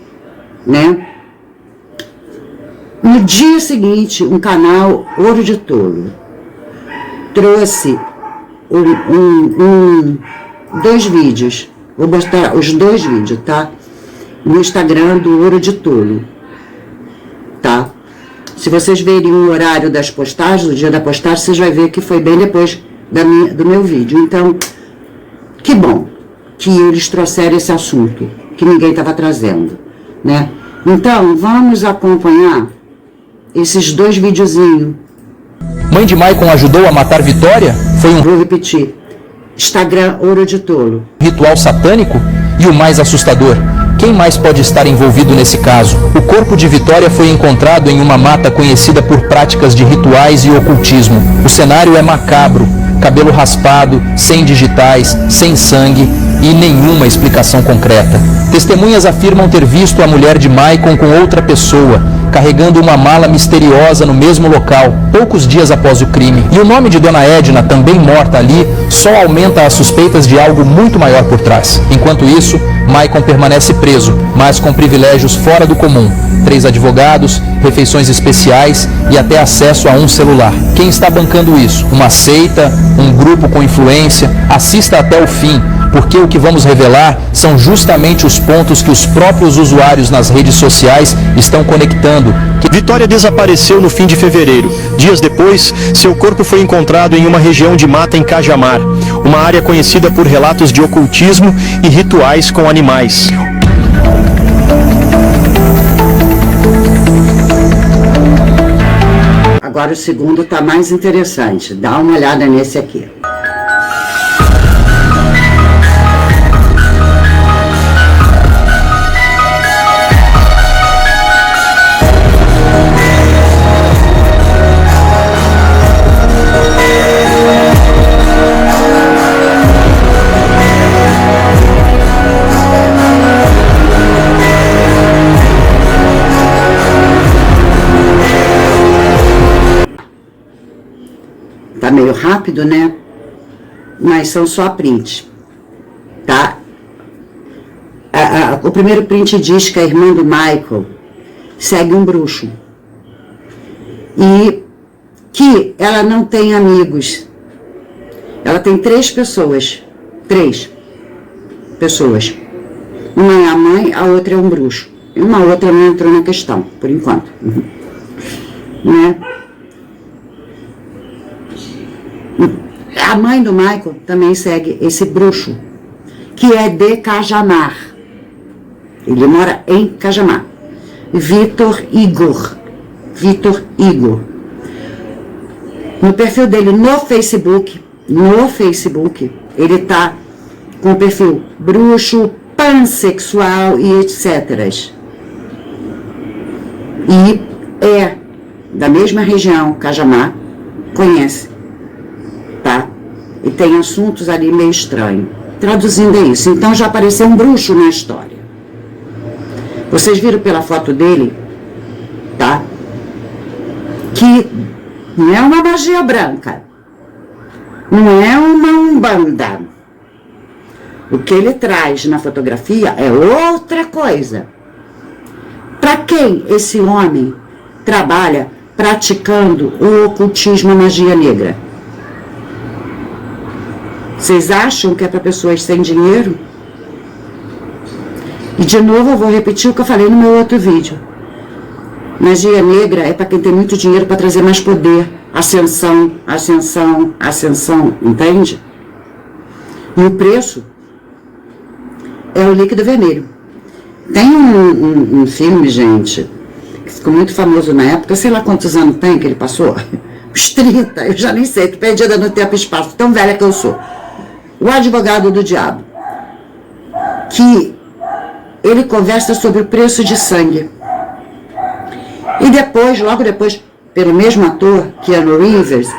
né? No dia seguinte, um canal Ouro de Tolo trouxe dois vídeos. Vou mostrar os dois vídeos, tá? No Instagram do Ouro de Tolo, tá? Se vocês verem o horário das postagens, o dia da postagem, vocês vão ver que foi bem depois do meu vídeo. Então, que bom que eles trouxeram esse assunto, que ninguém estava trazendo, né? Então, vamos acompanhar esses dois videozinhos. Mãe de Maicon ajudou a matar Vitória? Foi um Vou repetir. Instagram Ouro de Tolo. ritual satânico? E o mais assustador, quem mais pode estar envolvido nesse caso? O corpo de Vitória foi encontrado em uma mata conhecida por práticas de rituais e ocultismo. O cenário é macabro, cabelo raspado, sem digitais, sem sangue e nenhuma explicação concreta. Testemunhas afirmam ter visto a mulher de Maicon com outra pessoa, carregando uma mala misteriosa no mesmo local, poucos dias após o crime. E o nome de Dona Edna, também morta ali, só aumenta as suspeitas de algo muito maior por trás. Enquanto isso, Maicon permanece preso, mas com privilégios fora do comum. 3 advogados, refeições especiais e até acesso a um celular. Quem está bancando isso? Uma seita? Um grupo com influência? Assista até o fim, porque o que vamos revelar são justamente os pontos que os próprios usuários nas redes sociais estão conectando. Vitória desapareceu no fim de fevereiro. Dias depois, seu corpo foi encontrado em uma região de mata em Cajamar, uma área conhecida por relatos de ocultismo e rituais com animais. Agora o segundo está mais interessante. Dá uma olhada nesse aqui. rápido, né? Mas são só prints, tá? O primeiro print diz que a irmã do Michael segue um bruxo e que ela não tem amigos. Ela tem 3 pessoas. Uma é a mãe, a outra é um bruxo. E uma outra não entrou na questão, por enquanto. Né? A mãe do Michael também segue esse bruxo, que é de Cajamar. Ele mora em Cajamar. Vitor Igor. No perfil dele no Facebook, ele tá com o perfil bruxo, pansexual e etc. E é da mesma região, Cajamar, conhece, tá? E tem assuntos ali meio estranhos. Traduzindo é isso. Então já apareceu um bruxo na história. Vocês viram pela foto dele, tá? Que não é uma magia branca. Não é uma umbanda. O que ele traz na fotografia é outra coisa. Para quem esse homem trabalha praticando o ocultismo, a magia negra? Vocês acham que é para pessoas sem dinheiro? E de novo eu vou repetir o que eu falei no meu outro vídeo. Magia negra é para quem tem muito dinheiro para trazer mais poder, ascensão, entende? E o preço é o líquido vermelho. Tem um filme, gente, que ficou muito famoso na época, sei lá quantos anos tem que ele passou, uns 30, eu já nem sei, tô perdida no tempo e espaço, tão velha que eu sou. O Advogado do Diabo, que ele conversa sobre o preço de sangue. E depois, logo depois, pelo mesmo ator, Keanu Reeves,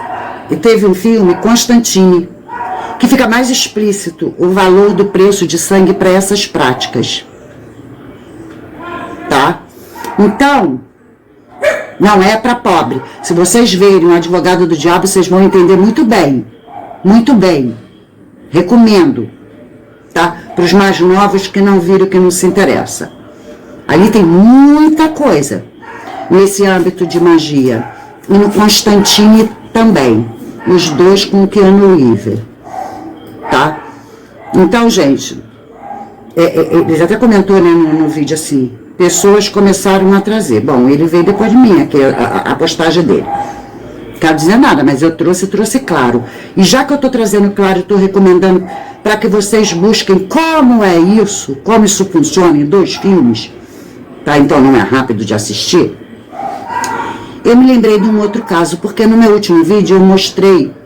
e teve um filme, Constantine, que fica mais explícito o valor do preço de sangue para essas práticas. Tá? Então, não é para pobre. Se vocês verem o Advogado do Diabo, vocês vão entender muito bem. Muito bem. Recomendo. Tá? Para os mais novos que não viram, que não se interessa. Ali tem muita coisa nesse âmbito de magia. E no Constantine também. Os dois com o Keanu Reeves. Tá? Então, gente, ele até comentou, né, no vídeo assim, pessoas começaram a trazer. Bom, ele veio depois de mim, aqui, a postagem dele. Não quero dizer nada, mas eu trouxe claro. E já que eu estou trazendo claro, estou recomendando para que vocês busquem como é isso, como isso funciona em 2 filmes, tá? Então não é rápido de assistir. Eu me lembrei de um outro caso, porque no meu último vídeo eu mostrei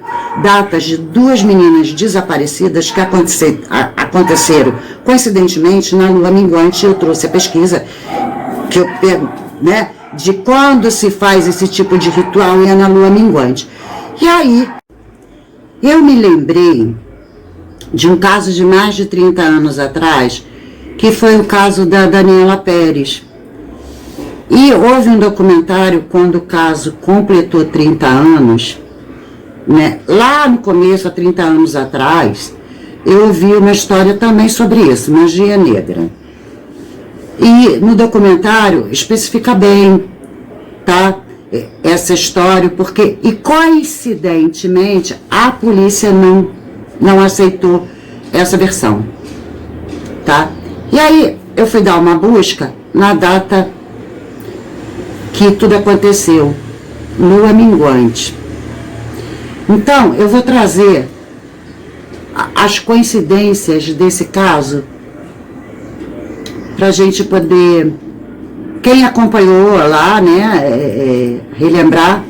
datas de 2 meninas desaparecidas que aconteceram coincidentemente na lua minguante. Eu trouxe a pesquisa que eu pego, né, de quando se faz esse tipo de ritual e é na lua minguante. E aí eu me lembrei de um caso de mais de 30 anos atrás, que foi o caso da Daniela Pérez. E houve um documentário quando o caso completou 30 anos, né? Lá no começo, há 30 anos atrás, eu ouvi uma história também sobre isso, magia negra. E no documentário especifica bem, tá? Essa história, porque, e coincidentemente, a polícia não aceitou essa versão, tá? E aí eu fui dar uma busca na data que tudo aconteceu, lua minguante. Então, eu vou trazer as coincidências desse caso para a gente poder, quem acompanhou lá, né, relembrar,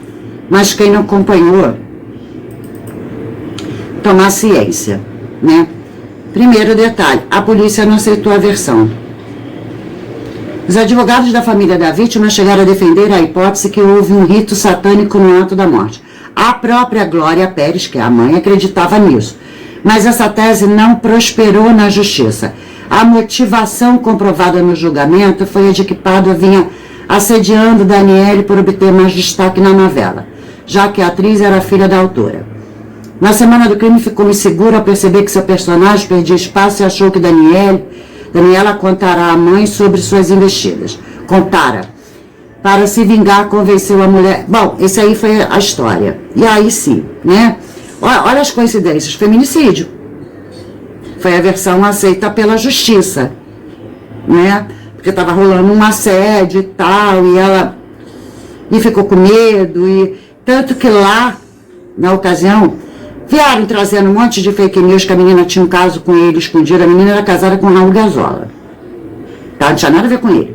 mas quem não acompanhou, tomar ciência, né? Primeiro detalhe, a polícia não aceitou a versão. Os advogados da família da vítima chegaram a defender a hipótese que houve um rito satânico no ato da morte. A própria Glória Pérez, que é a mãe, acreditava nisso. Mas essa tese não prosperou na justiça. A motivação comprovada no julgamento foi a de que Pádua vinha assediando Daniele por obter mais destaque na novela, já que a atriz era filha da autora. Na semana do crime ficou inseguro ao perceber que seu personagem perdia espaço e achou que Daniela contara à mãe sobre suas investidas. Para se vingar, convenceu a mulher. Bom, esse aí foi a história. E aí sim, né? Olha as coincidências. Feminicídio. Foi a versão aceita pela justiça, né? Porque estava rolando um assédio e tal, e ficou com medo, e tanto que lá, na ocasião, vieram trazendo um monte de fake news que a menina tinha um caso com ele escondido. A menina era casada com Raul Gazola. Tá? Não tinha nada a ver com ele.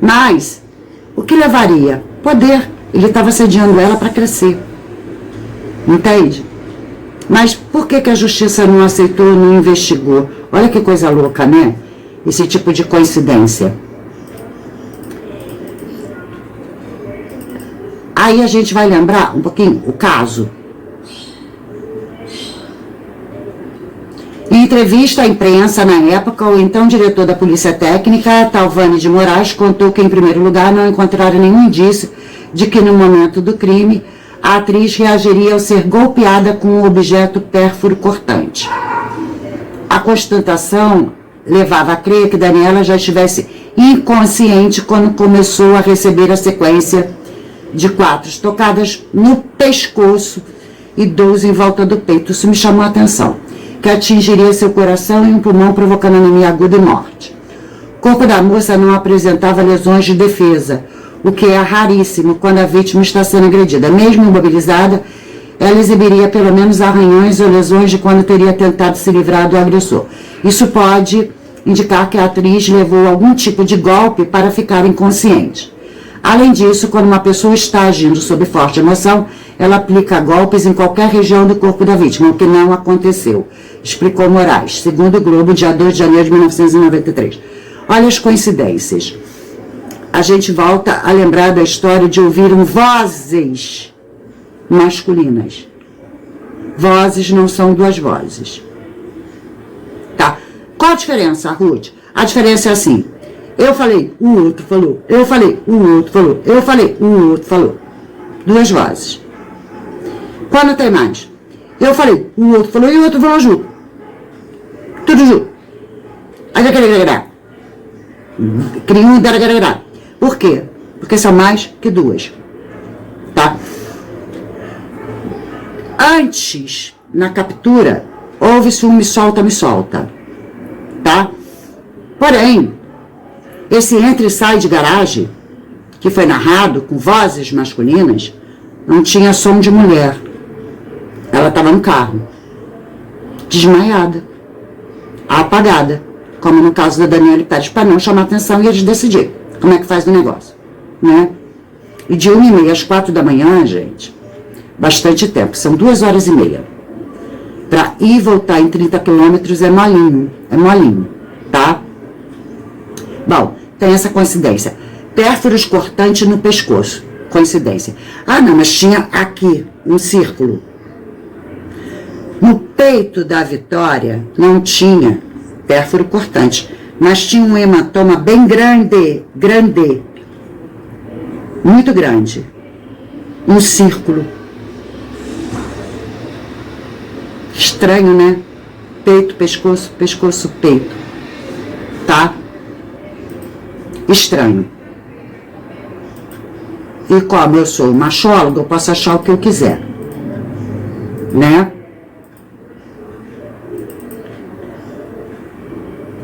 Mas, o que levaria? Poder. Ele estava sediando ela para crescer. Entende? Mas por que a justiça não aceitou, não investigou? Olha que coisa louca, né? Esse tipo de coincidência. Aí a gente vai lembrar um pouquinho o caso. Em entrevista à imprensa na época, o então diretor da Polícia Técnica, Talvani de Moraes, contou que, em primeiro lugar, não encontraram nenhum indício de que, no momento do crime, a atriz reagiria ao ser golpeada com um objeto pérfuro cortante. A constatação levava a crer que Daniela já estivesse inconsciente quando começou a receber a sequência de 4 estocadas no pescoço e 12 em volta do peito. Isso me chamou a atenção, que atingiria seu coração e um pulmão, provocando anemia aguda e morte. O corpo da moça não apresentava lesões de defesa, o que é raríssimo quando a vítima está sendo agredida. Mesmo imobilizada, ela exibiria pelo menos arranhões ou lesões de quando teria tentado se livrar do agressor. Isso pode indicar que a atriz levou algum tipo de golpe para ficar inconsciente. Além disso, quando uma pessoa está agindo sob forte emoção, ela aplica golpes em qualquer região do corpo da vítima, o que não aconteceu, explicou Moraes, segundo o Globo, dia 2 de janeiro de 1993. Olha as coincidências. A gente volta a lembrar da história de ouviram vozes masculinas. Vozes não são 2 vozes. Tá? Qual a diferença, Ruth? A diferença é assim. Eu falei, o outro falou. Eu falei, o outro falou. Eu falei, o outro falou. 2 vozes. Quando tem mais? Eu falei, o outro falou e o outro falou junto. Tudo junto. Aí já quer cria um dará. Por quê? Porque são mais que 2. Tá? Antes, na captura, houve-se um me solta. Tá? Porém, esse entra e sai de garagem, que foi narrado com vozes masculinas, não tinha som de mulher. Ela estava no carro, desmaiada, apagada, como no caso da Daniela Pérez, para não chamar atenção e eles decidirem como é que faz o negócio, né? E de 1h30 às 4 da manhã, gente, bastante tempo, são 2h30. Para ir e voltar em 30 quilômetros é molinho, tá? Bom, tem essa coincidência. Pérfuros cortante no pescoço, coincidência. Ah, não, mas tinha aqui um círculo. No peito da Vitória não tinha pérfuro cortante, mas tinha um hematoma bem grande, muito grande, um círculo. Estranho, né? Peito, pescoço, peito, tá? Estranho. E como eu sou machóloga, eu posso achar o que eu quiser, né?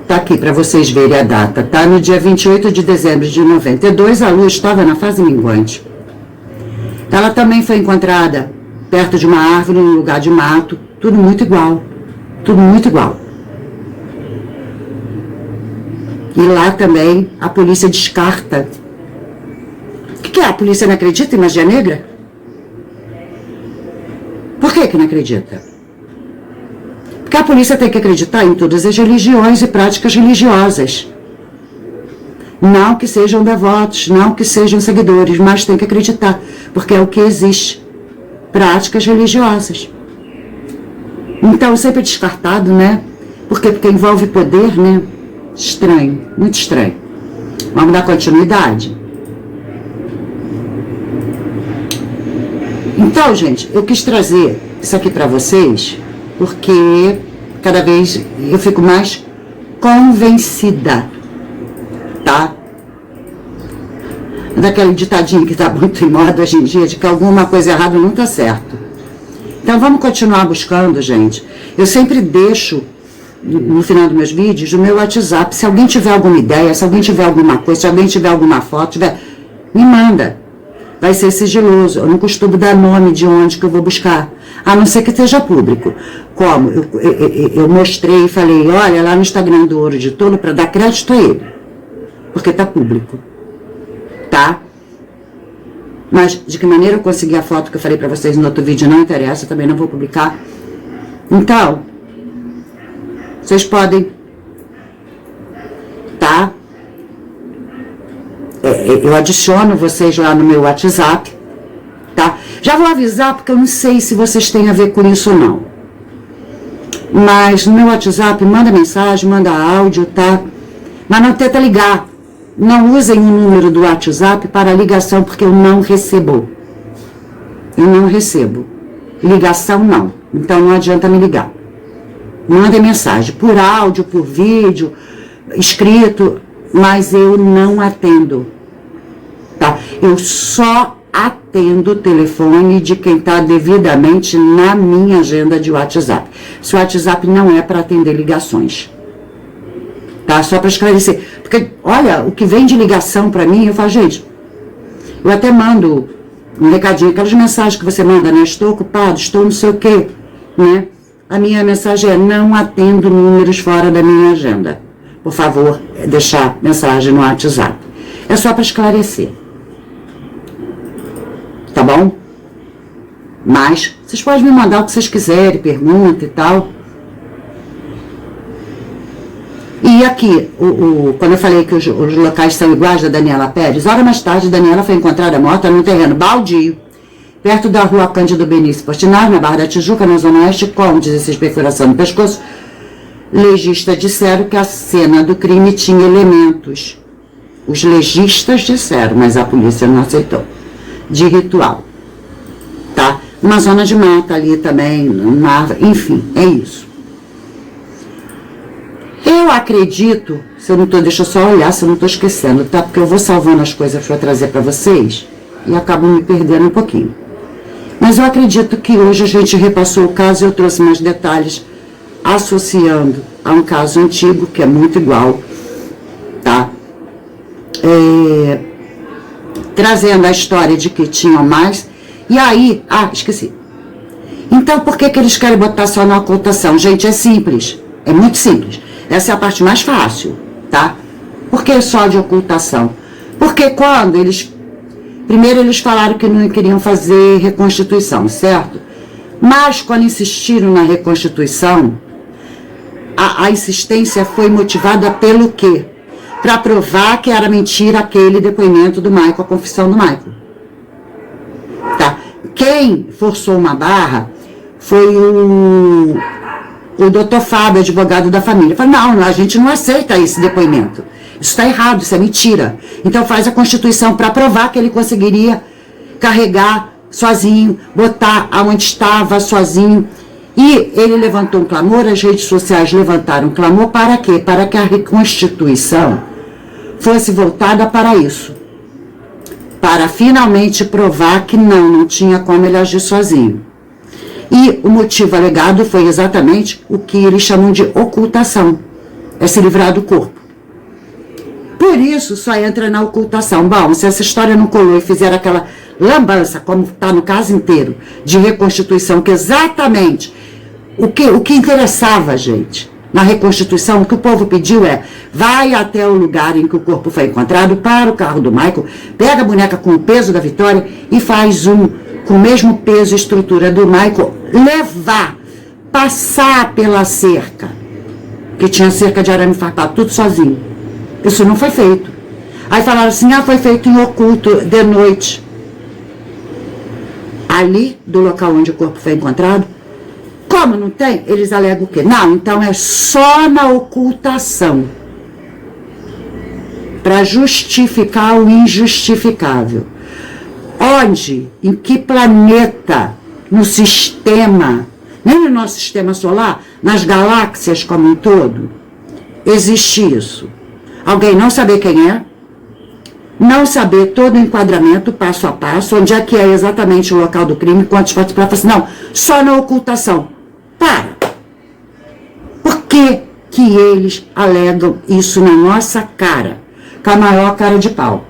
Tá aqui para vocês verem a data, tá? No dia 28 de dezembro de 92, a lua estava na fase minguante. Ela também foi encontrada perto de uma árvore, num lugar de mato, tudo muito igual. E lá também a polícia descarta. O que é? A polícia não acredita em magia negra? Por que não acredita? Porque a polícia tem que acreditar em todas as religiões e práticas religiosas. Não que sejam devotos, não que sejam seguidores, mas tem que acreditar, porque é o que existe. Práticas religiosas. Então, sempre descartado, né? Porque envolve poder, né? Estranho, muito estranho. Vamos dar continuidade? Então, gente, eu quis trazer isso aqui para vocês, porque cada vez eu fico mais convencida, tá? Daquele ditadinho que está muito em moda hoje em dia, de que alguma coisa errada não está certo. Então vamos continuar buscando, gente. Eu sempre deixo no final dos meus vídeos o meu WhatsApp. Se alguém tiver alguma ideia, se alguém tiver alguma coisa, se alguém tiver alguma foto, me manda. Vai ser sigiloso. Eu não costumo dar nome de onde que eu vou buscar, a não ser que esteja público. Como eu mostrei e falei, olha, lá no Instagram do Ouro de Tolo, para dar crédito a ele, porque está público. Tá? Mas de que maneira eu consegui a foto que eu falei para vocês no outro vídeo não interessa, também não vou publicar. Então, vocês podem, tá? Eu adiciono vocês lá no meu WhatsApp, tá? Já vou avisar porque eu não sei se vocês têm a ver com isso ou não. Mas no meu WhatsApp, manda mensagem, manda áudio, tá? Mas não tenta ligar. Não usem o número do WhatsApp para ligação, porque eu não recebo. Eu não recebo. Ligação não. Então não adianta me ligar. Mandem mensagem, por áudio, por vídeo, escrito, mas eu não atendo. Tá? Eu só atendo o telefone de quem está devidamente na minha agenda de WhatsApp. Esse WhatsApp não é para atender ligações. Tá? Só para esclarecer. Porque, olha, o que vem de ligação para mim, eu falo, gente, eu até mando um recadinho, aquelas mensagens que você manda, né? Estou ocupado, estou não sei o quê, né? A minha mensagem é, não atendo números fora da minha agenda. Por favor, deixar mensagem no WhatsApp. É só para esclarecer. Tá bom? Mas, vocês podem me mandar o que vocês quiserem, pergunta e tal. E aqui, quando eu falei que os locais são iguais da Daniela Pérez, hora mais tarde, Daniela foi encontrada morta num terreno baldio, perto da rua Cândido Benício Portinari, na Barra da Tijuca, na Zona Oeste, com 16 perfuração no pescoço. Legistas disseram que a cena do crime tinha elementos. Os legistas disseram, mas a polícia não aceitou. De ritual. Tá? Uma zona de mata ali também, uma árvore, enfim, é isso. Eu acredito, se eu não tô, deixa eu só olhar se eu não estou esquecendo, tá? Porque eu vou salvando as coisas para trazer para vocês e acabo me perdendo um pouquinho. Mas eu acredito que hoje a gente repassou o caso e eu trouxe mais detalhes associando a um caso antigo, que é muito igual, tá? Trazendo a história de que tinham mais. E aí, esqueci. Então, por que eles querem botar só na ocultação? Gente, é simples, é muito simples. Essa é a parte mais fácil, tá? Por que só de ocultação? Porque quando primeiro eles falaram que não queriam fazer reconstituição, certo? Mas quando insistiram na reconstituição, a insistência foi motivada pelo quê? Para provar que era mentira aquele depoimento do Michael, a confissão do Michael. Tá? Quem forçou uma barra foi o doutor Fábio, advogado da família. Falou, não, a gente não aceita esse depoimento. Isso está errado, isso é mentira. Então faz a Constituição para provar que ele conseguiria carregar sozinho, botar aonde estava sozinho. E ele levantou um clamor, as redes sociais levantaram um clamor para quê? Para que a reconstituição fosse voltada para isso. Para finalmente provar que não tinha como ele agir sozinho. E o motivo alegado foi exatamente o que eles chamam de ocultação. É se livrar do corpo. Por isso, só entra na ocultação. Bom, se essa história não colou e fizeram aquela lambança, como está no caso inteiro, de reconstituição, que exatamente o que interessava, gente, na reconstituição, o que o povo pediu vai até o lugar em que o corpo foi encontrado, para o carro do Michael, pega a boneca com o peso da Vitória e faz com o mesmo peso e estrutura do Michael, levar, passar pela cerca, que tinha cerca de arame farpado, tudo sozinho. Isso não foi feito. Aí falaram assim, foi feito em oculto, de noite. Ali, do local onde o corpo foi encontrado, como não tem, eles alegam o quê? Não, então é só na ocultação. Para justificar o injustificável. Onde, em que planeta no sistema, nem no nosso sistema solar, nas galáxias como um todo, existe isso. Alguém não saber quem é, não saber todo o enquadramento, passo a passo, onde é que é exatamente o local do crime, quantos participantes, não, só na ocultação. Para! Por que que eles alegam isso na nossa cara? Com a maior cara de pau.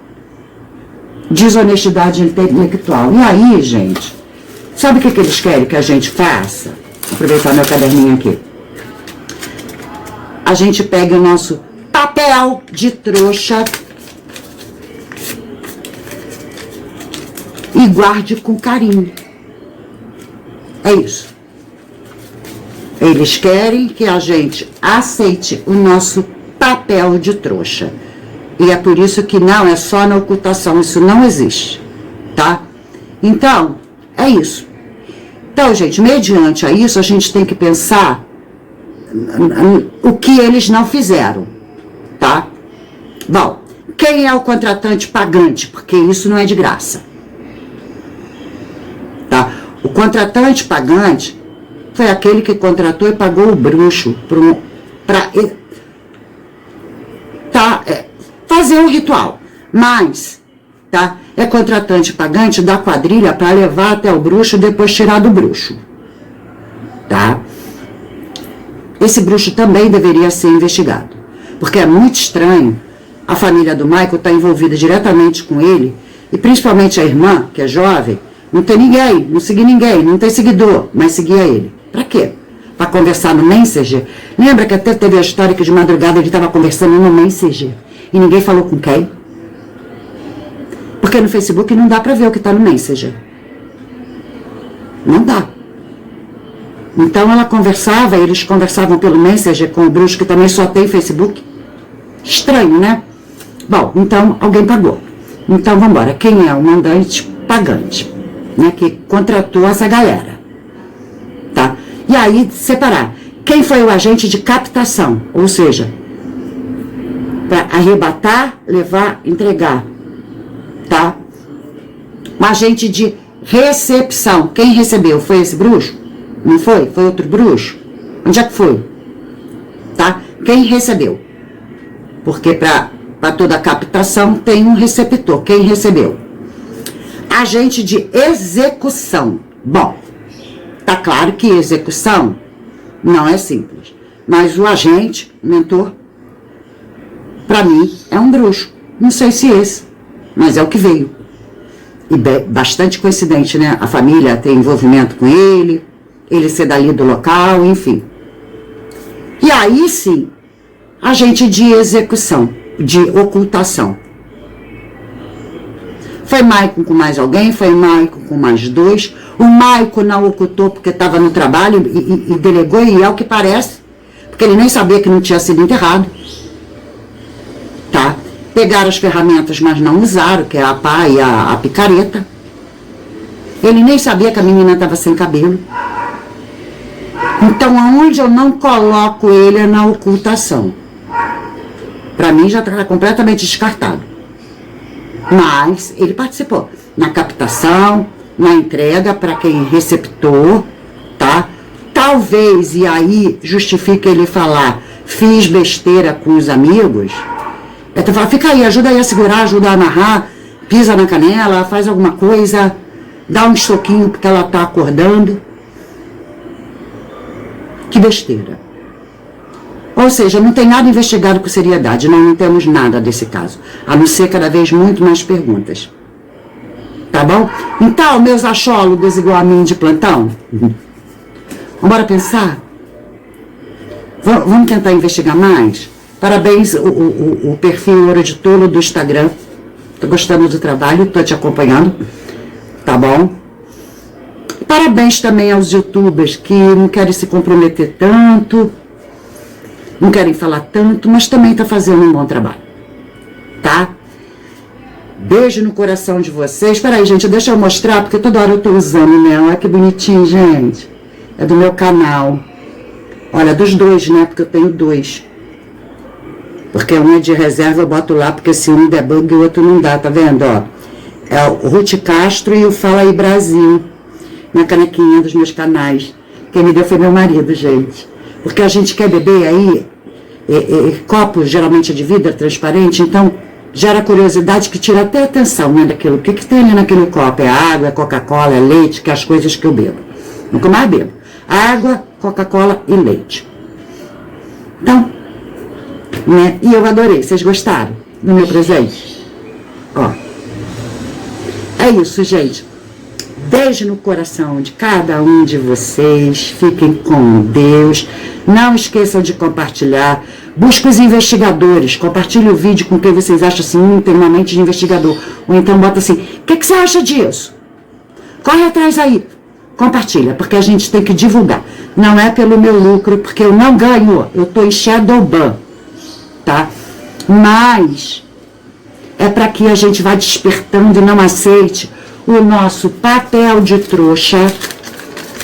Desonestidade intelectual. E aí, gente, sabe o que eles querem que a gente faça? Vou aproveitar meu caderninho aqui. A gente pega o nosso papel de trouxa e guarde com carinho. É isso. Eles querem que a gente aceite o nosso papel de trouxa. E é por isso que não é só na ocultação, isso não existe, tá? Então, é isso. Então, gente, mediante a isso, a gente tem que pensar o que eles não fizeram, tá? Bom, quem é o contratante pagante? Porque isso não é de graça, tá? O contratante pagante foi aquele que contratou e pagou o bruxo para fazer um ritual, mas tá, é contratante pagante da quadrilha para levar até o bruxo e depois tirar do bruxo, tá? Esse bruxo também deveria ser investigado, porque é muito estranho a família do Michael estar envolvida diretamente com ele, e principalmente a irmã, que é jovem, não tem ninguém, não seguir ninguém, não tem seguidor, mas seguia ele. Pra quê? Pra conversar no Messenger? Lembra que até teve a história que de madrugada ele estava conversando no Messenger e ninguém falou com quem? Porque no Facebook não dá pra ver o que tá no Messenger. Não dá. Então ela conversava, eles conversavam pelo Messenger com o bruxo que também só tem Facebook. Estranho, né? Bom, então alguém pagou. Então vamos embora. Quem é o mandante pagante, né, que contratou essa galera? Tá? E aí separar. Quem foi o agente de captação? Ou seja, para arrebatar, levar, entregar. Tá? O agente de recepção. Quem recebeu? Foi esse bruxo? Não foi? Foi outro bruxo? Onde é que foi? Tá? Quem recebeu? Porque para toda captação tem um receptor. Quem recebeu? Agente de execução. Bom, tá claro que execução não é simples. Mas o agente, o mentor, para mim, é um bruxo. Não sei se esse, mas é o que veio. E bastante coincidente, né? A família tem envolvimento com ele ser dali do local, enfim. E aí sim, agente de execução, de ocultação. Foi Maicon com mais alguém, foi Maicon com mais dois. O Maicon não ocultou porque estava no trabalho e delegou, e é o que parece, porque ele nem sabia que não tinha sido enterrado. Tá? Pegaram as ferramentas, mas não usaram, que é a pá e a picareta. Ele nem sabia que a menina estava sem cabelo. Então, aonde eu não coloco ele é na ocultação. Para mim já está completamente descartado. Mas ele participou na captação, na entrega para quem receptor, tá? Talvez, e aí justifica ele falar, fiz besteira com os amigos. Tu fala, fica aí, ajuda aí a segurar, ajuda a amarrar, pisa na canela, faz alguma coisa, dá um soquinho porque ela tá acordando. Que besteira. Ou seja, não tem nada investigado com seriedade, não temos nada desse caso, a não ser cada vez muito mais perguntas. Tá bom? Então, meus achólogos igual a mim de plantão, vamos pensar? Vamos tentar investigar mais? Parabéns, o perfil Ouro de Tolo do Instagram. Tô gostando do trabalho, tô te acompanhando. Tá bom? Parabéns também aos youtubers que não querem se comprometer tanto, não querem falar tanto, mas também tá fazendo um bom trabalho. Tá? Beijo no coração de vocês. Espera aí, gente, deixa eu mostrar, porque toda hora eu tô usando, né? Olha que bonitinho, gente. É do meu canal. Olha, dos dois, né? Porque eu tenho dois. Porque um é de reserva, eu boto lá, porque se um der bug, o outro não dá, tá vendo? Ó, é o Ruth Castro e o Fala aí Brasil. na canequinha dos meus canais. Quem me deu foi meu marido, gente. Porque a gente quer beber aí, copo geralmente é de vidro, transparente, então gera curiosidade que tira até a atenção, né, daquilo. O que tem ali naquele copo? É água, é Coca-Cola, é leite, que é as coisas que eu bebo. Nunca mais bebo. Água, Coca-Cola e leite. Então, né, e eu adorei. Vocês gostaram do meu presente? Ó. É isso, gente. Beijo no coração de cada um de vocês. Fiquem com Deus. Não esqueçam de compartilhar. Busque os investigadores. Compartilhe o vídeo com quem vocês acham assim, tem uma mente de investigador. Ou então bota assim, o que você acha disso? Corre atrás aí. Compartilha, porque a gente tem que divulgar. Não é pelo meu lucro, porque eu não ganho. Eu estou em Shadowban. Tá? Mas é para que a gente vá despertando e não aceite o nosso papel de trouxa.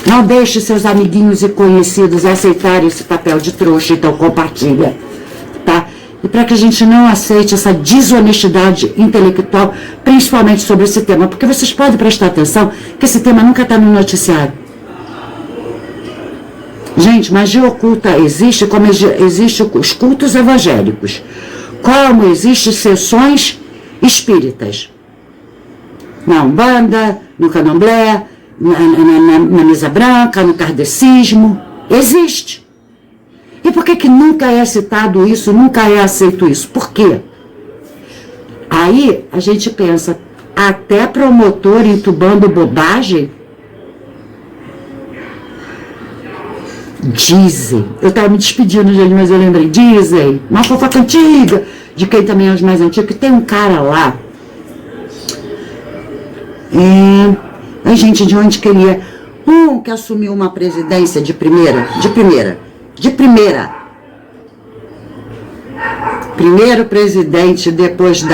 Não deixe seus amiguinhos e conhecidos aceitarem esse papel de trouxa, então compartilha, tá? E para que a gente não aceite essa desonestidade intelectual, principalmente sobre esse tema, porque vocês podem prestar atenção que esse tema nunca está no noticiário. Gente, magia oculta existe como existe os cultos evangélicos, como existem sessões espíritas. Na Umbanda, no Candomblé, na mesa branca, no kardecismo. Existe. E por que nunca é citado isso, nunca é aceito isso? Por quê? Aí a gente pensa, até promotor entubando bobagem? Dizem. Eu estava me despedindo, gente, mas eu lembrei. Dizem. Uma fofoca antiga, de quem também é os mais antigos, que tem um cara lá. A gente de onde queria. Que assumiu uma presidência de primeira. Primeiro presidente depois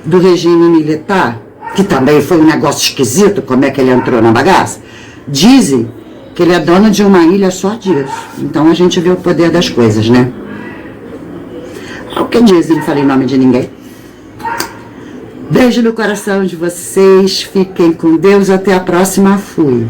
do regime militar, que também foi um negócio esquisito, como é que ele entrou na bagaça. Dizem que ele é dono de uma ilha só disso. Então a gente vê o poder das coisas, né? É o que dizem, não falei nome de ninguém. Beijo no coração de vocês, fiquem com Deus, até a próxima, fui.